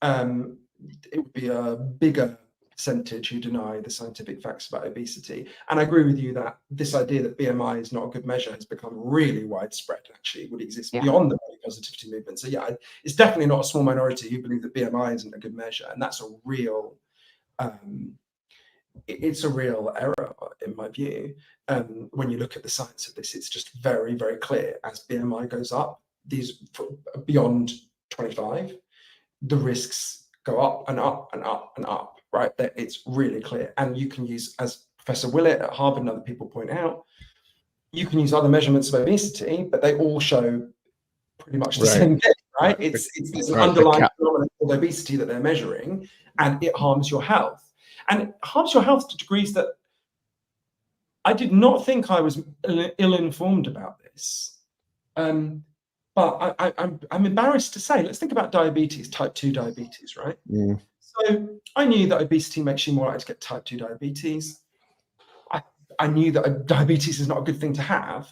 it would be a bigger percentage who deny the scientific facts about obesity. And I agree with you that this idea that BMI is not a good measure has become really widespread. Actually, it would exist beyond the body positivity movement. So yeah, it's definitely not a small minority who believe that BMI isn't a good measure, and that's a real, it's a real error in my view. When you look at the science of this, it's just very, very clear. As BMI goes up, these beyond 25, the risks go up and up and up and up, right? That it's really clear. And you can use, as Professor Willett at Harvard and other people point out, you can use other measurements of obesity, but they all show pretty much the same thing, right? It's an underlying phenomenon called obesity that they're measuring, and it harms your health. And it harms your health to degrees that I did not think I was ill-informed about this. But I'm embarrassed to say, let's think about diabetes, type 2 diabetes, right? So I knew that obesity makes you more likely to get type 2 diabetes. I knew that diabetes is not a good thing to have.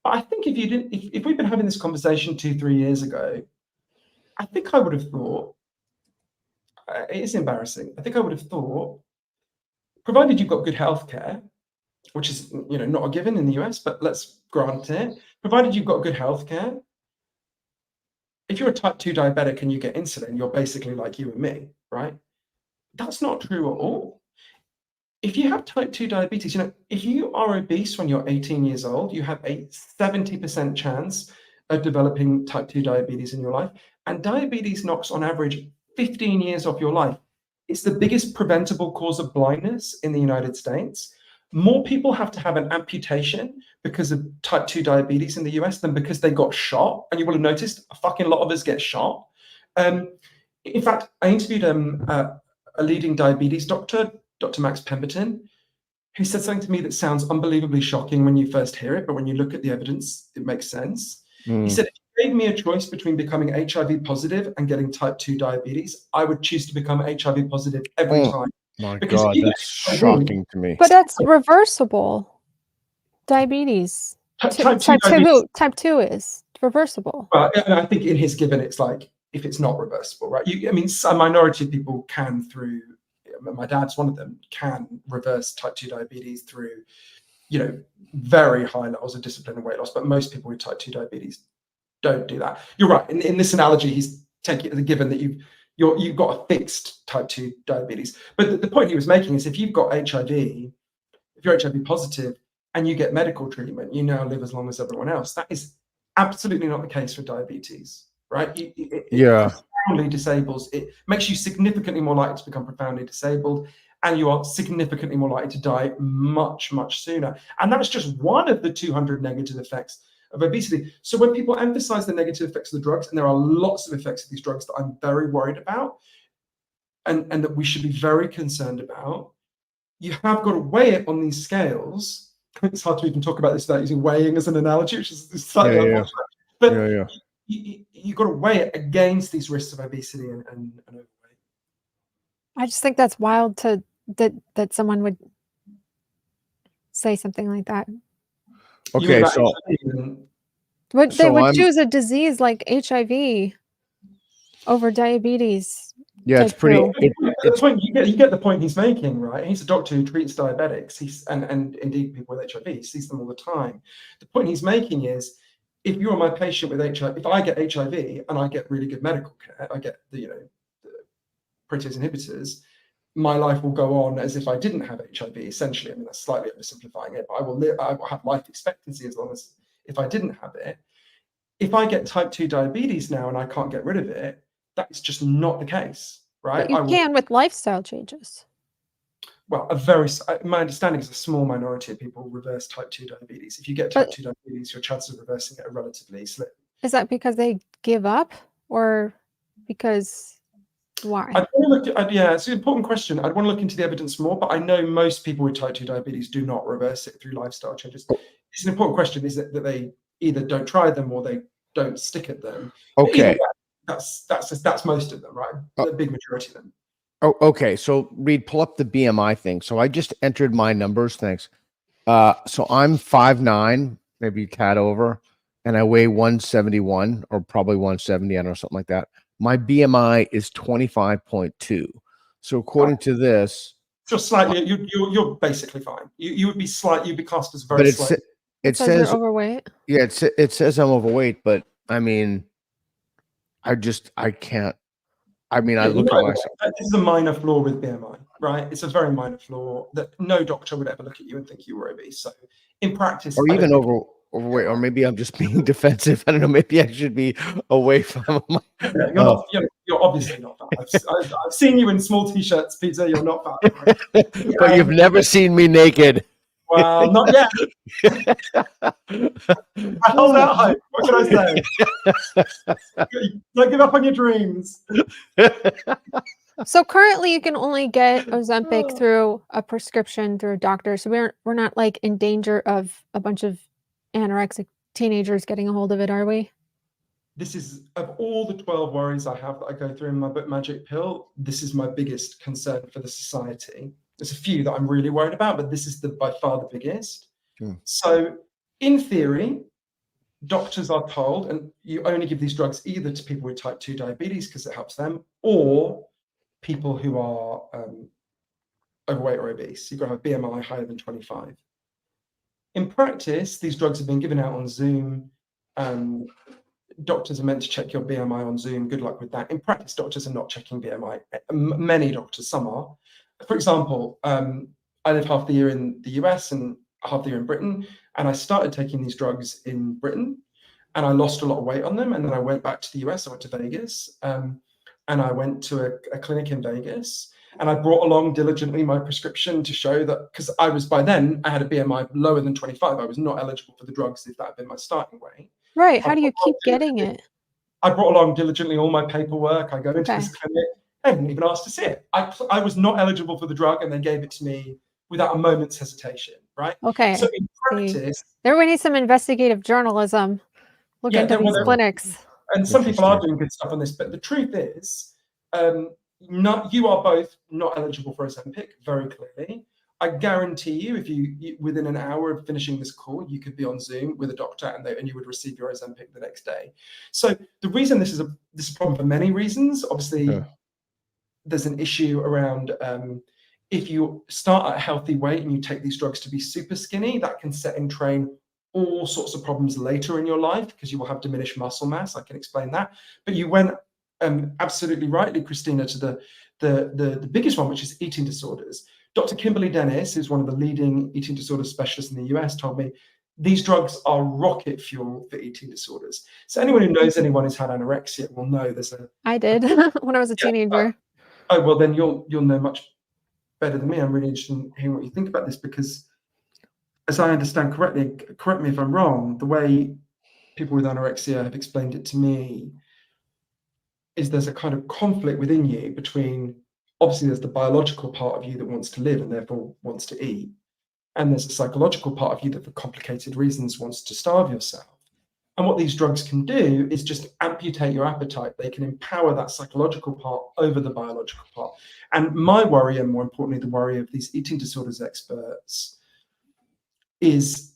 But I think if we'd been having this conversation 2-3 years ago, I think I would have thought, it is embarrassing. I think I would have thought, provided you've got good healthcare, which is, you know, not a given in the US, but let's grant it, provided you've got good healthcare, if you're a type 2 diabetic and you get insulin, you're basically like you and me, right? That's not true at all. If you have type 2 diabetes, you know, if you are obese when you're 18 years old, you have a 70% chance of developing type 2 diabetes in your life. And diabetes knocks on average 15 years off your life. It's the biggest preventable cause of blindness in the United States. More people have to have an amputation because of type 2 diabetes in the US than because they got shot. And you will have noticed a fucking lot of us get shot. In fact, I interviewed a leading diabetes doctor, Dr. Max Pemberton, who said something to me that sounds unbelievably shocking when you first hear it, but when you look at the evidence, it makes sense. He said, if you gave me a choice between becoming HIV positive and getting type 2 diabetes, I would choose to become HIV positive every time. My God, that's shocking to me. But that's reversible. Diabetes. Type 2 is reversible. Well, and I think in his given, it's like, if it's not reversible, right? I mean, a minority of people can, through, my dad's one of them, can reverse type 2 diabetes through, you know, very high levels of discipline and weight loss. But most people with type 2 diabetes don't do that. You're right. In this analogy, he's taking it as a given that you've got a fixed type 2 diabetes. But the point he was making is, if you've got HIV, if you're HIV positive and you get medical treatment, you now live as long as everyone else. That is absolutely not the case for diabetes, right? It profoundly disables. It makes you significantly more likely to become profoundly disabled, and you are significantly more likely to die much, much sooner. And that's just one of the 200 negative effects of obesity. So when people emphasize the negative effects of the drugs, and there are lots of effects of these drugs that I'm very worried about, and that we should be very concerned about, you have got to weigh it on these scales. It's hard to even talk about this without using weighing as an analogy, which is slightly unfortunate. But you've got to weigh it against these risks of obesity and overweight. I just think that's wild that someone would say something like that. Okay, so they would choose a disease like HIV over diabetes. Yeah, it's pretty. You get the point he's making, right? He's a doctor who treats diabetics. And indeed people with HIV. He sees them all the time. The point he's making is, if you're my patient with HIV, if I get HIV and I get really good medical care, I get the protease inhibitors, my life will go on as if I didn't have HIV. Essentially, I mean, that's slightly oversimplifying it, but I will have life expectancy as long as if I didn't have it. If I get type 2 diabetes now and I can't get rid of it, that's just not the case, right? But you can with lifestyle changes. Well, my understanding is a small minority of people reverse type 2 diabetes. If you get type 2 diabetes, your chances of reversing it are relatively slim. Is that because they give up, or because Why? I'd want to look at, yeah, it's an important question. I'd want to look into the evidence more, but I know most people with type 2 diabetes do not reverse it through lifestyle changes. It's an important question, is that they either don't try them or they don't stick at them. Okay. That's most of them, right? The big majority of them. Oh, okay. So Reed, pull up the BMI thing. So I just entered my numbers. Thanks. So I'm 5'9", maybe a tad over, and I weigh 171 or probably 170. I don't know, something like that. My BMI is 25.2. So according to this, just slightly, you're basically fine. You would be you'd be classed as very but slight. it says you're overweight. Yeah, it says I'm overweight, but I mean, I can't. I mean, I look at myself. This is a minor flaw with BMI, right? It's a very minor flaw that no doctor would ever look at you and think you were obese. So in practice, or even overweight, or maybe I'm just being defensive. I don't know. Maybe I should be away from my. You're obviously not fat. I've seen you in small t-shirts, Peter. You're not fat. Right? But you've never seen me naked. Well, not yet. I hold out hope. What can I say? Don't give up on your dreams. So currently, you can only get Ozempic through a prescription through a doctor. So we're not like in danger of a bunch of anorexic teenagers getting a hold of it, are we? This is, of all the 12 worries I have that I go through in my book Magic Pill, this is my biggest concern for the society. There's a few that I'm really worried about, but this is by far the biggest. So in theory, doctors are told, and you only give these drugs either to people with type 2 diabetes because it helps them, or people who are overweight or obese. You've got to have BMI higher than 25. In practice, these drugs have been given out on Zoom. Doctors are meant to check your BMI on Zoom. Good luck with that. In practice, doctors are not checking BMI. Many doctors, some are. For example, I live half the year in the US and half the year in Britain, and I started taking these drugs in Britain, and I lost a lot of weight on them. And then I went back to the US. I went to Vegas, and I went to a clinic in Vegas, and I brought along diligently my prescription to show that, because by then I had a BMI lower than 25. I was not eligible for the drugs if that had been my starting weight. Right. How do you keep getting it? I brought along diligently all my paperwork. I go into this clinic. I didn't even ask to see it. I was not eligible for the drug, and they gave it to me without a moment's hesitation, right? Okay. So in practice, we need some investigative journalism. Look into these clinics. And some people are doing good stuff on this, but the truth is, you are both not eligible for Ozempic, very clearly. I guarantee you, if you within an hour of finishing this call, you could be on Zoom with a doctor, and you would receive your Ozempic the next day. So the reason this is a problem for many reasons. Obviously, there's an issue around if you start at a healthy weight and you take these drugs to be super skinny, that can set in train all sorts of problems later in your life because you will have diminished muscle mass. I can explain that. But you went absolutely rightly, Christina, to the biggest one, which is eating disorders. Dr. Kimberly Dennis, who's one of the leading eating disorder specialists in the US, told me these drugs are rocket fuel for eating disorders. So anyone who knows anyone who's had anorexia will know there's I did when I was a teenager. Oh, well, then you'll know much better than me. I'm really interested in hearing what you think about this, because as I understand correctly, correct me if I'm wrong, the way people with anorexia have explained it to me is there's a kind of conflict within you between, obviously there's the biological part of you that wants to live and therefore wants to eat, and there's a psychological part of you that for complicated reasons wants to starve yourself. And what these drugs can do is just amputate your appetite. They can empower that psychological part over the biological part. And my worry, and more importantly, the worry of these eating disorders experts, is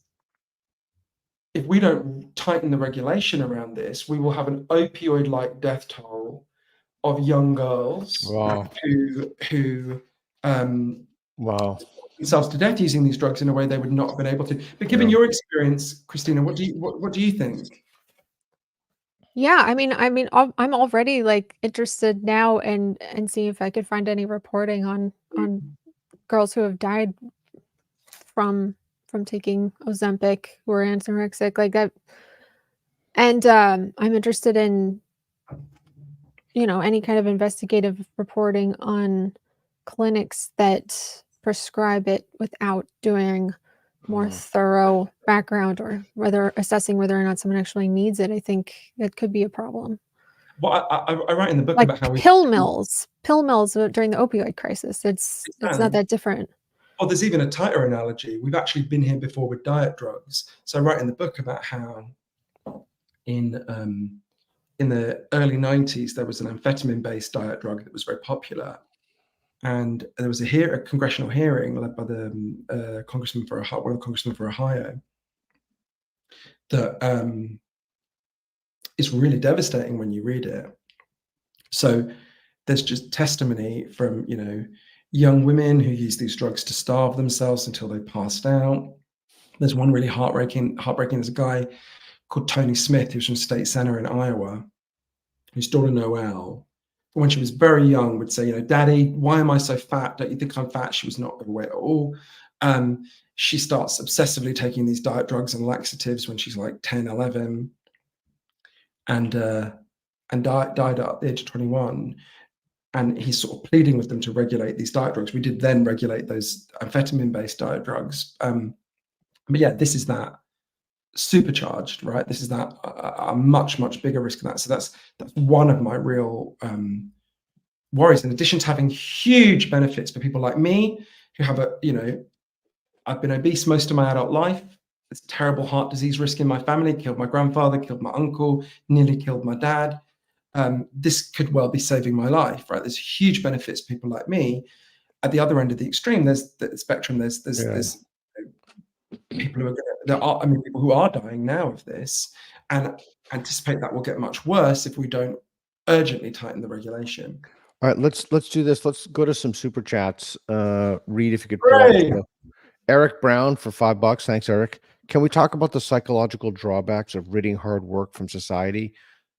if we don't tighten the regulation around this, we will have an opioid-like death toll of young girls who themselves to death using these drugs in a way they would not have been able to. But given your experience, Christina, what do you think? Yeah, I mean, I'm already like interested now and see if I could find any reporting on girls who have died from taking Ozempic who are anorexic like that. And I'm interested in any kind of investigative reporting on clinics that prescribe it without doing more thorough background or assessing whether or not someone actually needs it. I think that could be a problem. Well, I write in the book Like about how pill mills during the opioid crisis. It's not that different. Oh, there's even a tighter analogy. We've actually been here before with diet drugs. So I write in the book about how in the early 90s, there was an amphetamine-based diet drug that was very popular. And there was a congressional hearing led by the one of the congressmen for Ohio that is really devastating when you read it. So there's just testimony from, young women who use these drugs to starve themselves until they passed out. There's one really heartbreaking. There's a guy called Tony Smith, who's from State Center in Iowa, whose daughter Noelle, when she was very young, would say, Daddy, why am I so fat? Don't you think I'm fat? She was not overweight at all. She starts obsessively taking these diet drugs and laxatives when she's like 10, 11, and died at the age of 21. And he's sort of pleading with them to regulate these diet drugs. We did then regulate those amphetamine-based diet drugs. But yeah, this is that supercharged, right? This is that a much, much bigger risk than that. So that's one of my real worries. In addition to having huge benefits for people like me, who have I've been obese most of my adult life. There's terrible heart disease risk in my family, killed my grandfather, killed my uncle, nearly killed my dad. This could well be saving my life, right? There's huge benefits to people like me. At the other end of the extreme, there's the spectrum. There's people people who are dying now of this, and anticipate that will get much worse if we don't urgently tighten the regulation. All right, let's do this. Let's go to some super chats. Reed, if you could pull up Eric Brown for $5. Thanks, Eric. Can we talk about the psychological drawbacks of ridding hard work from society?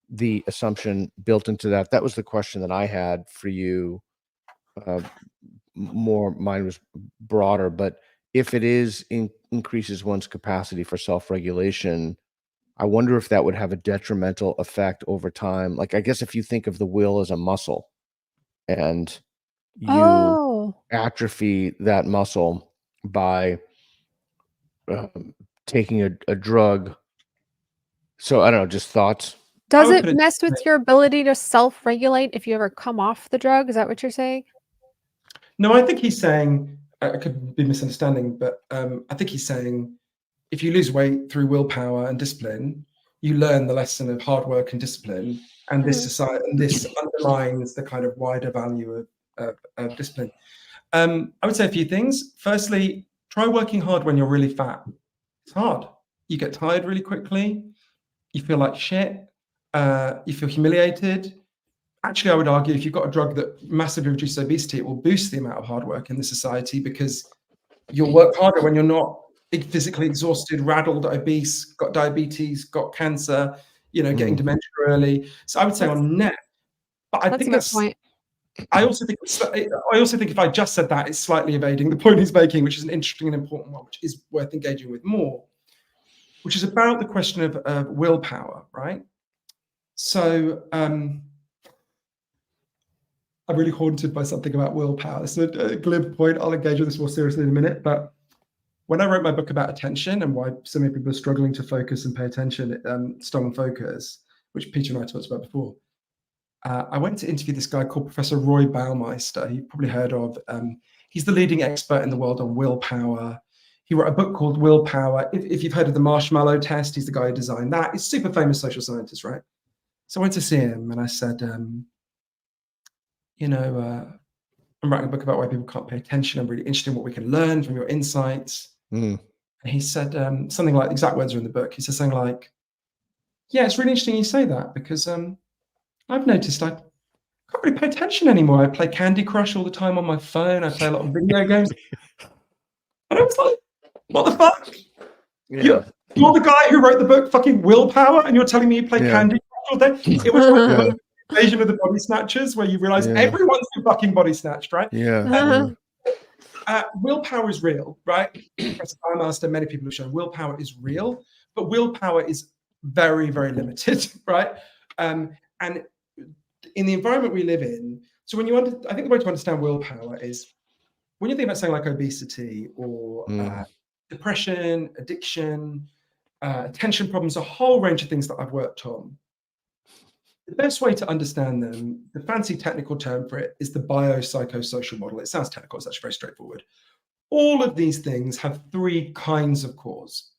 The assumption built into that. That was the question that I had for you. Mine was broader, but if it increases one's capacity for self-regulation, I wonder if that would have a detrimental effect over time. Like, I guess if you think of the will as a muscle and you atrophy that muscle by taking a drug. So I don't know, just thoughts. Does it mess with your ability to self-regulate if you ever come off the drug? Is that what you're saying? No, I think he's saying, I could be misunderstanding, but I think he's saying if you lose weight through willpower and discipline, you learn the lesson of hard work and discipline, and this underlines the kind of wider value of discipline. I would say a few things. Firstly, try working hard when you're really fat. It's hard. You get tired really quickly. You feel like shit. You feel humiliated. Actually, I would argue if you've got a drug that massively reduces obesity, it will boost the amount of hard work in the society, because you'll work harder when you're not physically exhausted, rattled, obese, got diabetes, got cancer, getting dementia early. So I would say on net, but I think that's a good point. I also think if I just said that, it's slightly evading the point he's making, which is an interesting and important one, which is worth engaging with more, which is about the question of willpower, right? So I'm really haunted by something about willpower. It's a glib point. I'll engage with this more seriously in a minute. But when I wrote my book about attention and why so many people are struggling to focus and pay attention, strong focus, which Peter and I talked about before, I went to interview this guy called Professor Roy Baumeister. You've probably heard of. He's the leading expert in the world on willpower. He wrote a book called Willpower. If you've heard of the marshmallow test, he's the guy who designed that. He's a super famous social scientist, right? So I went to see him and I said, I'm writing a book about why people can't pay attention. I'm really interested in what we can learn from your insights. And he said something like, exact words are in the book. He said something like, yeah, it's really interesting you say that, because I've noticed I can't really pay attention anymore. I play Candy Crush all the time on my phone. I play a lot of video games. And I was like, what the fuck? Yeah. You're the guy who wrote the book fucking Willpower, and you're telling me you play Candy Crush all day? It was like Invasion of the Body Snatchers, where you realize everyone's been fucking body snatched, right? Willpower is real, right? Professor Baumeister, many people have shown willpower is real, but willpower is very, very limited, right? And in the environment we live in, so when I think the way to understand willpower is when you think about something like obesity or depression, addiction, attention problems, a whole range of things that I've worked on. The best way to understand them, the fancy technical term for it is the biopsychosocial model. It sounds technical, it's actually very straightforward. All of these things have three kinds of cause.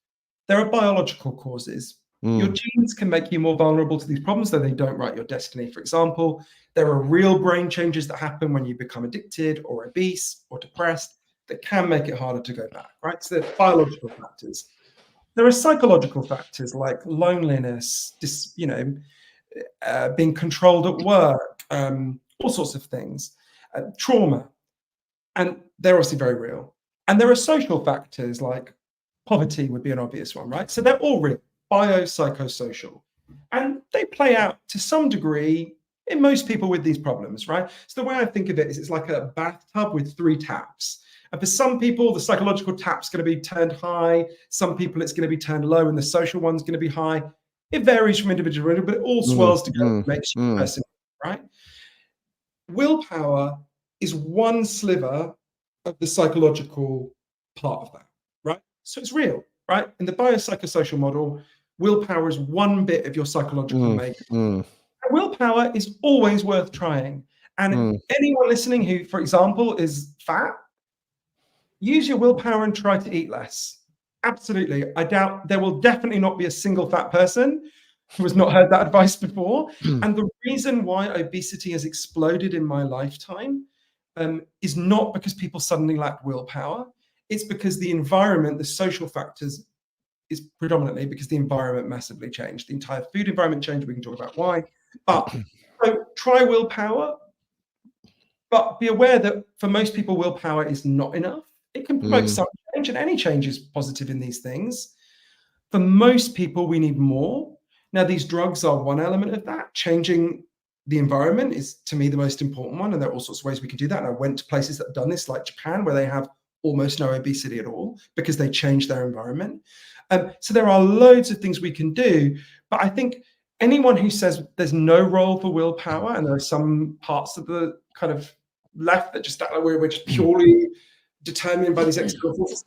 There are biological causes. Your genes can make you more vulnerable to these problems, though they don't write your destiny. For example, there are real brain changes that happen when you become addicted or obese or depressed that can make it harder to go back, right? So they're biological factors. There are psychological factors like loneliness, being controlled at work, all sorts of things, trauma, and they're obviously very real. And there are social factors like poverty would be an obvious one, right? So they're all real, biopsychosocial, and they play out to some degree in most people with these problems, right? So the way I think of it is it's like a bathtub with three taps. And for some people, the psychological tap's going to be turned high. Some people, it's going to be turned low, and the social one's going to be high. It varies from individual to individual, but it all swirls together and makes you a person, right? Willpower is one sliver of the psychological part of that, right? So it's real, right? In the biopsychosocial model, willpower is one bit of your psychological makeup. And willpower is always worth trying. And anyone listening who, for example, is fat, use your willpower and try to eat less. Absolutely. I doubt there will definitely not be a single fat person who has not heard that advice before. And the reason why obesity has exploded in my lifetime is not because people suddenly lack willpower. It's because the environment, the social factors, is predominantly because the environment massively changed. The entire food environment changed. We can talk about why. But so try willpower, but be aware that for most people, willpower is not enough. It can promote some change, and any change is positive in these things. For most people, we need more. Now, these drugs are one element of that. Changing the environment is, to me, the most important one. And there are all sorts of ways we can do that. And I went to places that have done this, like Japan, where they have almost no obesity at all because they changed their environment. So there are loads of things we can do. But I think anyone who says there's no role for willpower, and there are some parts of the kind of left that just act like we're just purely determined by these external forces,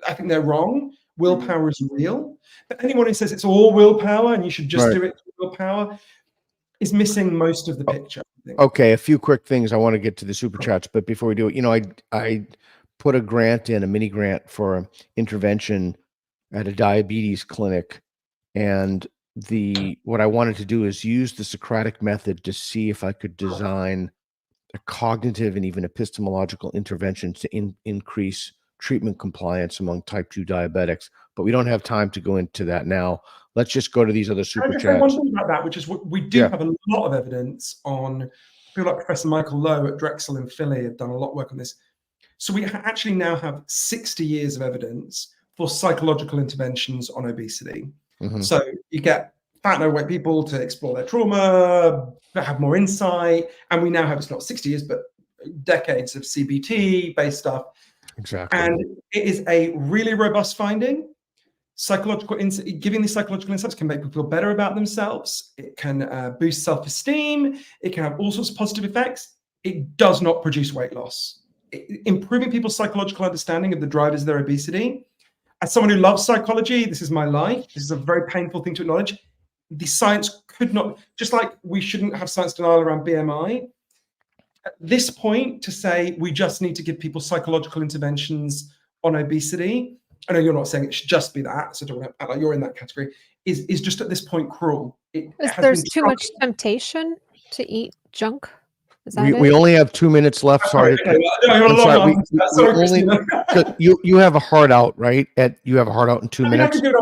I think they're wrong. Willpower is real. But anyone who says it's all willpower and you should just do it with willpower is missing most of the picture. I think. Okay, a few quick things. I want to get to the super chats, but before we do it, I put a mini grant for intervention at a diabetes clinic, and what I wanted to do is use the Socratic method to see if I could design a cognitive and even epistemological intervention to increase treatment compliance among type 2 diabetics. But we don't have time to go into that now. Let's just go to these other super chats. One thing about that, which is we do have a lot of evidence on people like Professor Michael Lowe at Drexel in Philly have done a lot of work on this. So we actually now have 60 years of evidence for psychological interventions on obesity. So you get fat and overweight people to explore their trauma, have more insight. And we now have, it's not 60 years, but decades of CBT-based stuff. Exactly. And it is a really robust finding. Giving these psychological insights can make people feel better about themselves. It can boost self-esteem. It can have all sorts of positive effects. It does not produce weight loss. Improving people's psychological understanding of the drivers of their obesity. As someone who loves psychology, this is my life. This is a very painful thing to acknowledge. The science could not, just like we shouldn't have science denial around BMI, at this point to say we just need to give people psychological interventions on obesity, I know you're not saying it should just be that, so don't want to act like you're in that category, is just at this point cruel. There's too much temptation to eat junk? Is that we only have 2 minutes left. Sorry. You have a heart out, right? You have a heart out in 2 minutes. We can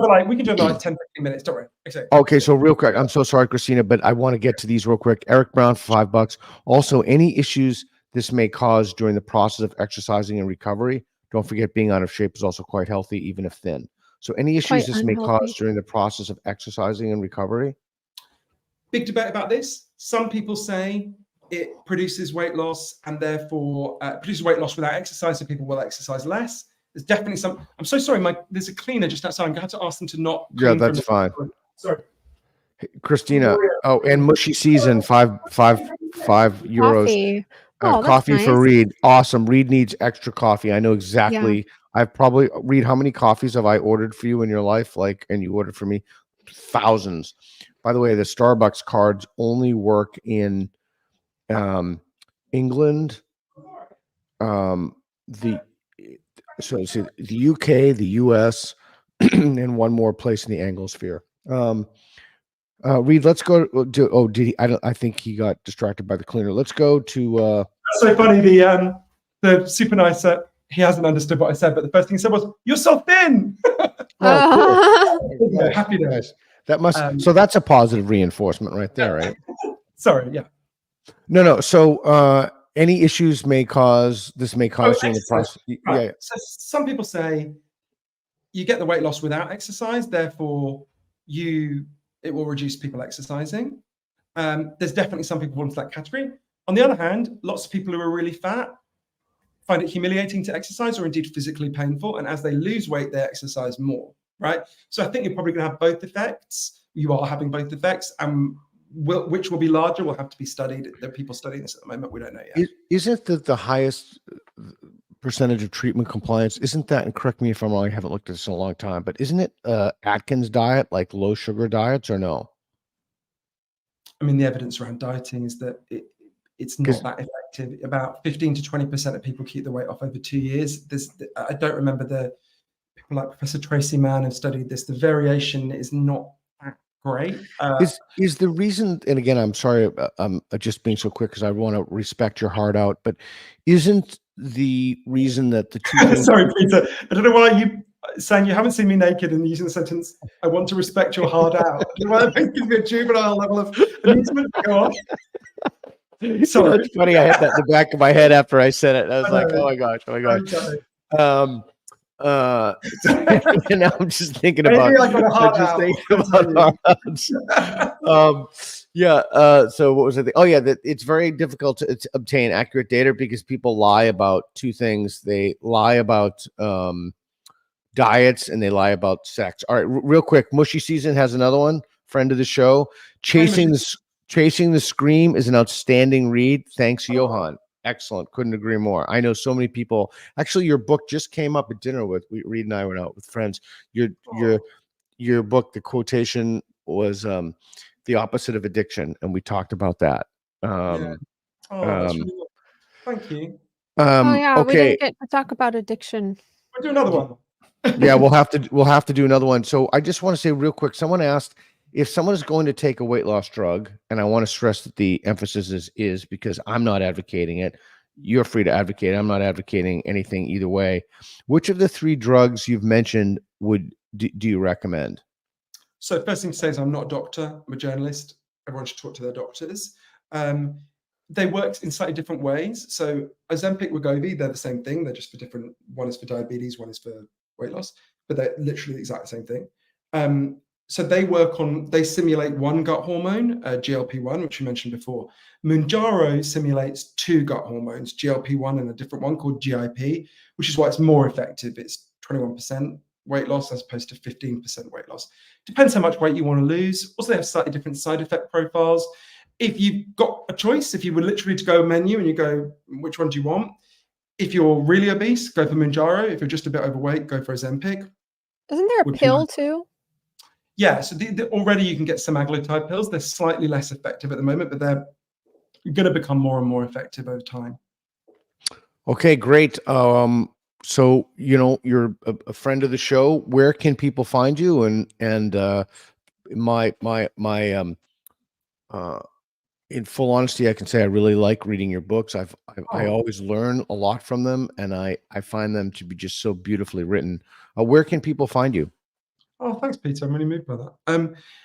do another 10, 15 minutes. Don't worry. Okay, so real quick, I'm so sorry, Christina, but I want to get to these real quick. Eric Brown for $5. Also, any issues this may cause during the process of exercising and recovery? Don't forget, being out of shape is also quite healthy, even if thin. So any issues this may cause during the process of exercising and recovery? Big debate about this. Some people say it produces weight loss and therefore produces weight loss without exercise, so people will exercise less. There's definitely some. I'm so sorry, Mike. There's a cleaner just outside. I'm going to have to ask them to not. Yeah, that's fine. Sorry, Christina. Oh, and Mushy Season, €5. Coffee. Coffee nice. for Reed. Awesome. Reed needs extra coffee. I know exactly. Yeah. I've probably Reed. How many coffees have I ordered for you in your life? And you ordered for me thousands. By the way, the Starbucks cards only work in England, the UK, the US, and one more place in the Anglosphere. Reed, let's go to. Oh, did he? I think he got distracted by the cleaner. Let's go to. That's so funny. The super nice. He hasn't understood what I said, but the first thing he said was, "You're so thin." Oh, cool. Yeah, happy days. That must. So that's a positive reinforcement right there, right? Sorry. Yeah. No. So any issues may cause you in the process. Right. Yeah. So some people say you get the weight loss without exercise, therefore it will reduce people exercising. There's definitely some people fall into that category. On the other hand, lots of people who are really fat find it humiliating to exercise or indeed physically painful. And as they lose weight, they exercise more, right? So I think you're probably going to have both effects. You are having both effects. Which will be larger will have to be studied. There are people studying this at the moment. We don't know yet. Isn't that the highest percentage of treatment compliance? Isn't that, and correct me if I'm wrong, I haven't looked at this in a long time, but isn't it Atkins diet, like low sugar diets, or no? I mean, the evidence around dieting is that it's not that effective. About 15 to 20% of people keep the weight off over 2 years. I don't remember the people like Professor Tracy Mann have studied this. The variation is not that great. Is the reason, and again, I'm sorry, I'm just being so quick because I want to respect your heart out, but isn't the reason that the two Sorry, Peter, I don't know why you saying you haven't seen me naked and using the sentence, I want to respect your heart out. Why that gives me a juvenile level of amusement. Go on. Sorry. It's funny. I had that in the back of my head after I said it. I was like, oh my gosh. And now I'm just thinking about so what was the thing? Oh yeah, that it's very difficult to obtain accurate data because people lie about two things. They lie about diets and they lie about sex. All right, real quick, Mushy Season has another one, friend of the show. Chasing the Scream is an outstanding read. Thanks, Johann. Excellent. Couldn't agree more. I know so many people. Actually, your book just came up at dinner with Reed and I went out with friends. Your book, the quotation was the opposite of addiction, and we talked about that. That's really good. Thank you. We didn't get to talk about addiction. We'll do another one. Yeah, we'll have to do another one. So I just want to say real quick, someone asked if someone is going to take a weight loss drug, and I want to stress that the emphasis is because I'm not advocating it. You're free to advocate. I'm not advocating anything either way. Which of the three drugs you've mentioned do you recommend? So first thing to say is I'm not a doctor. I'm a journalist. Everyone should talk to their doctors. They work in slightly different ways. So Ozempic, Wegovy, they're the same thing. They're just for different. One is for diabetes, one is for weight loss, but they're literally the exact same thing. So they simulate one gut hormone, GLP-1, which you mentioned before. Mounjaro simulates two gut hormones, GLP-1 and a different one called GIP, which is why it's more effective. It's 21% weight loss as opposed to 15% weight loss. Depends how much weight you want to lose. Also, they have slightly different side effect profiles. If you've got a choice, if you were literally to go menu and you go, which one do you want? If you're really obese, go for Mounjaro. If you're just a bit overweight, go for Ozempic. Isn't there a pill too? Yeah, so already you can get semaglutide pills. They're slightly less effective at the moment, but they're going to become more and more effective over time. Okay, great. So you're a friend of the show. Where can people find you? And in full honesty, I can say I really like reading your books. I always learn a lot from them, and I find them to be just so beautifully written. Where can people find you? Oh, thanks, Peter. I'm really moved by that.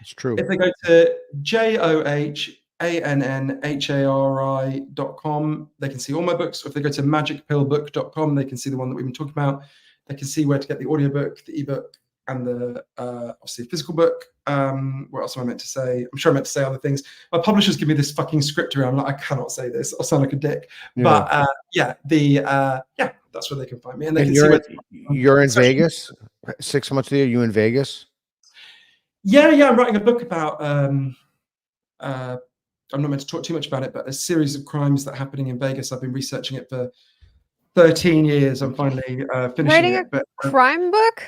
It's true. If they go to johannhari.com, they can see all my books. Or if they go to magicpillbook.com, they can see the one that we've been talking about. They can see where to get the audiobook, the ebook, and the obviously physical book. What else am I meant to say? I'm sure I meant to say other things. My publishers give me this fucking script around. I'm like, I cannot say this. I'll sound like a dick. Yeah. But that's where they can find me. And they can see you're in Vegas 6 months a year. You in Vegas? Yeah. I'm writing a book about. I'm not meant to talk too much about it, but a series of crimes that are happening in Vegas. I've been researching it for 13 years. I'm finally finishing writing it. Crime book?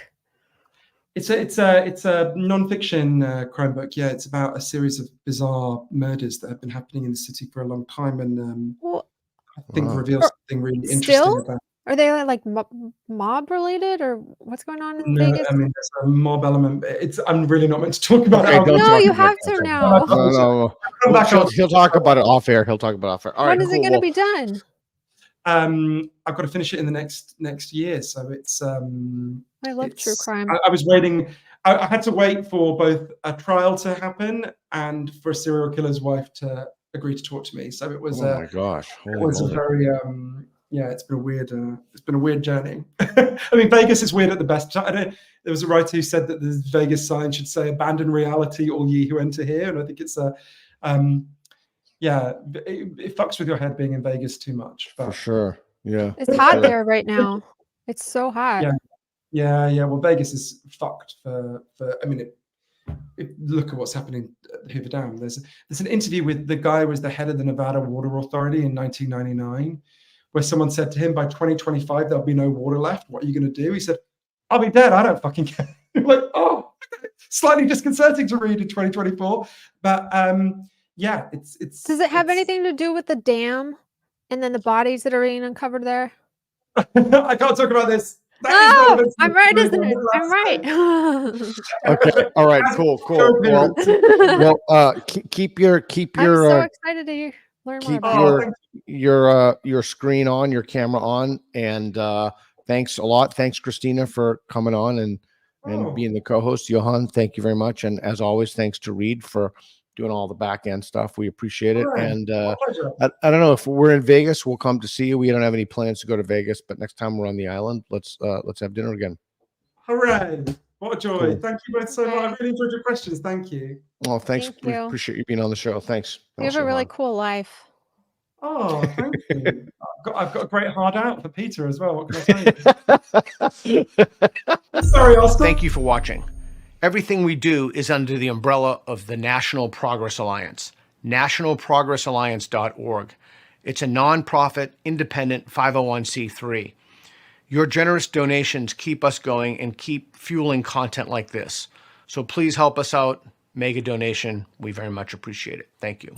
It's a non-fiction crime book. Yeah, it's about a series of bizarre murders that have been happening in the city for a long time, and Well, I think reveals something really interesting still? about. Are they like mob related, or what's going on in No, Vegas? I mean there's a mob element. I'm really not meant to talk about Okay, it. don't No, talk you about have it. to Okay. now. No. Come back on. He'll talk about it off air. He'll talk about it off air. All right, When is it cool. going to Well, be done? I've got to finish it in the next year, so it's. I love true crime. I was waiting. I had to wait for both a trial to happen and for a serial killer's wife to agree to talk to me. So it was. oh my gosh. It was a very. Yeah, it's been a weird. It's been a weird journey. I mean, Vegas is weird at the best. There was a writer who said that the Vegas sign should say "Abandon reality, all ye who enter here," and I think it's a. Yeah, it fucks with your head being in Vegas too much. But, For sure. Yeah. It's hot there right now. It's so hot. Yeah. Well, Vegas is fucked for. I mean, look at what's happening at the Hoover Dam. There's an interview with the guy who was the head of the Nevada Water Authority in 1999, where someone said to him, "By 2025, there'll be no water left. What are you going to do?" He said, "I'll be dead. I don't fucking care." Like, oh, slightly disconcerting to read in 2024, but yeah, it's. Does it have anything to do with the dam and then the bodies that are being uncovered there? I can't talk about this. No, I'm right, isn't it? I'm right. Okay. All right. Cool. Well, keep your I'm so excited to learn more keep about it. your screen on, your camera on, and thanks a lot. Thanks, Christina, for coming on and being the co-host. Johann, thank you very much, and as always, thanks to Reed for doing all the back end stuff. We appreciate it. Right. And I don't know if we're in Vegas, we'll come to see you. We don't have any plans to go to Vegas, but next time we're on the island, let's have dinner again. Hooray! What a joy! Cool. Thank you both so much. I really enjoyed your questions. Thank you. Well, thanks. Thank you. Appreciate you being on the show. Thanks. You have a really cool life. Oh, thank you. I've got a great hard out for Peter as well. What can I tell you? Sorry, Oscar. Thank you for watching. Everything we do is under the umbrella of the National Progress Alliance, nationalprogressalliance.org. It's a nonprofit, independent 501c3. Your generous donations keep us going and keep fueling content like this. So please help us out. Make a donation. We very much appreciate it. Thank you.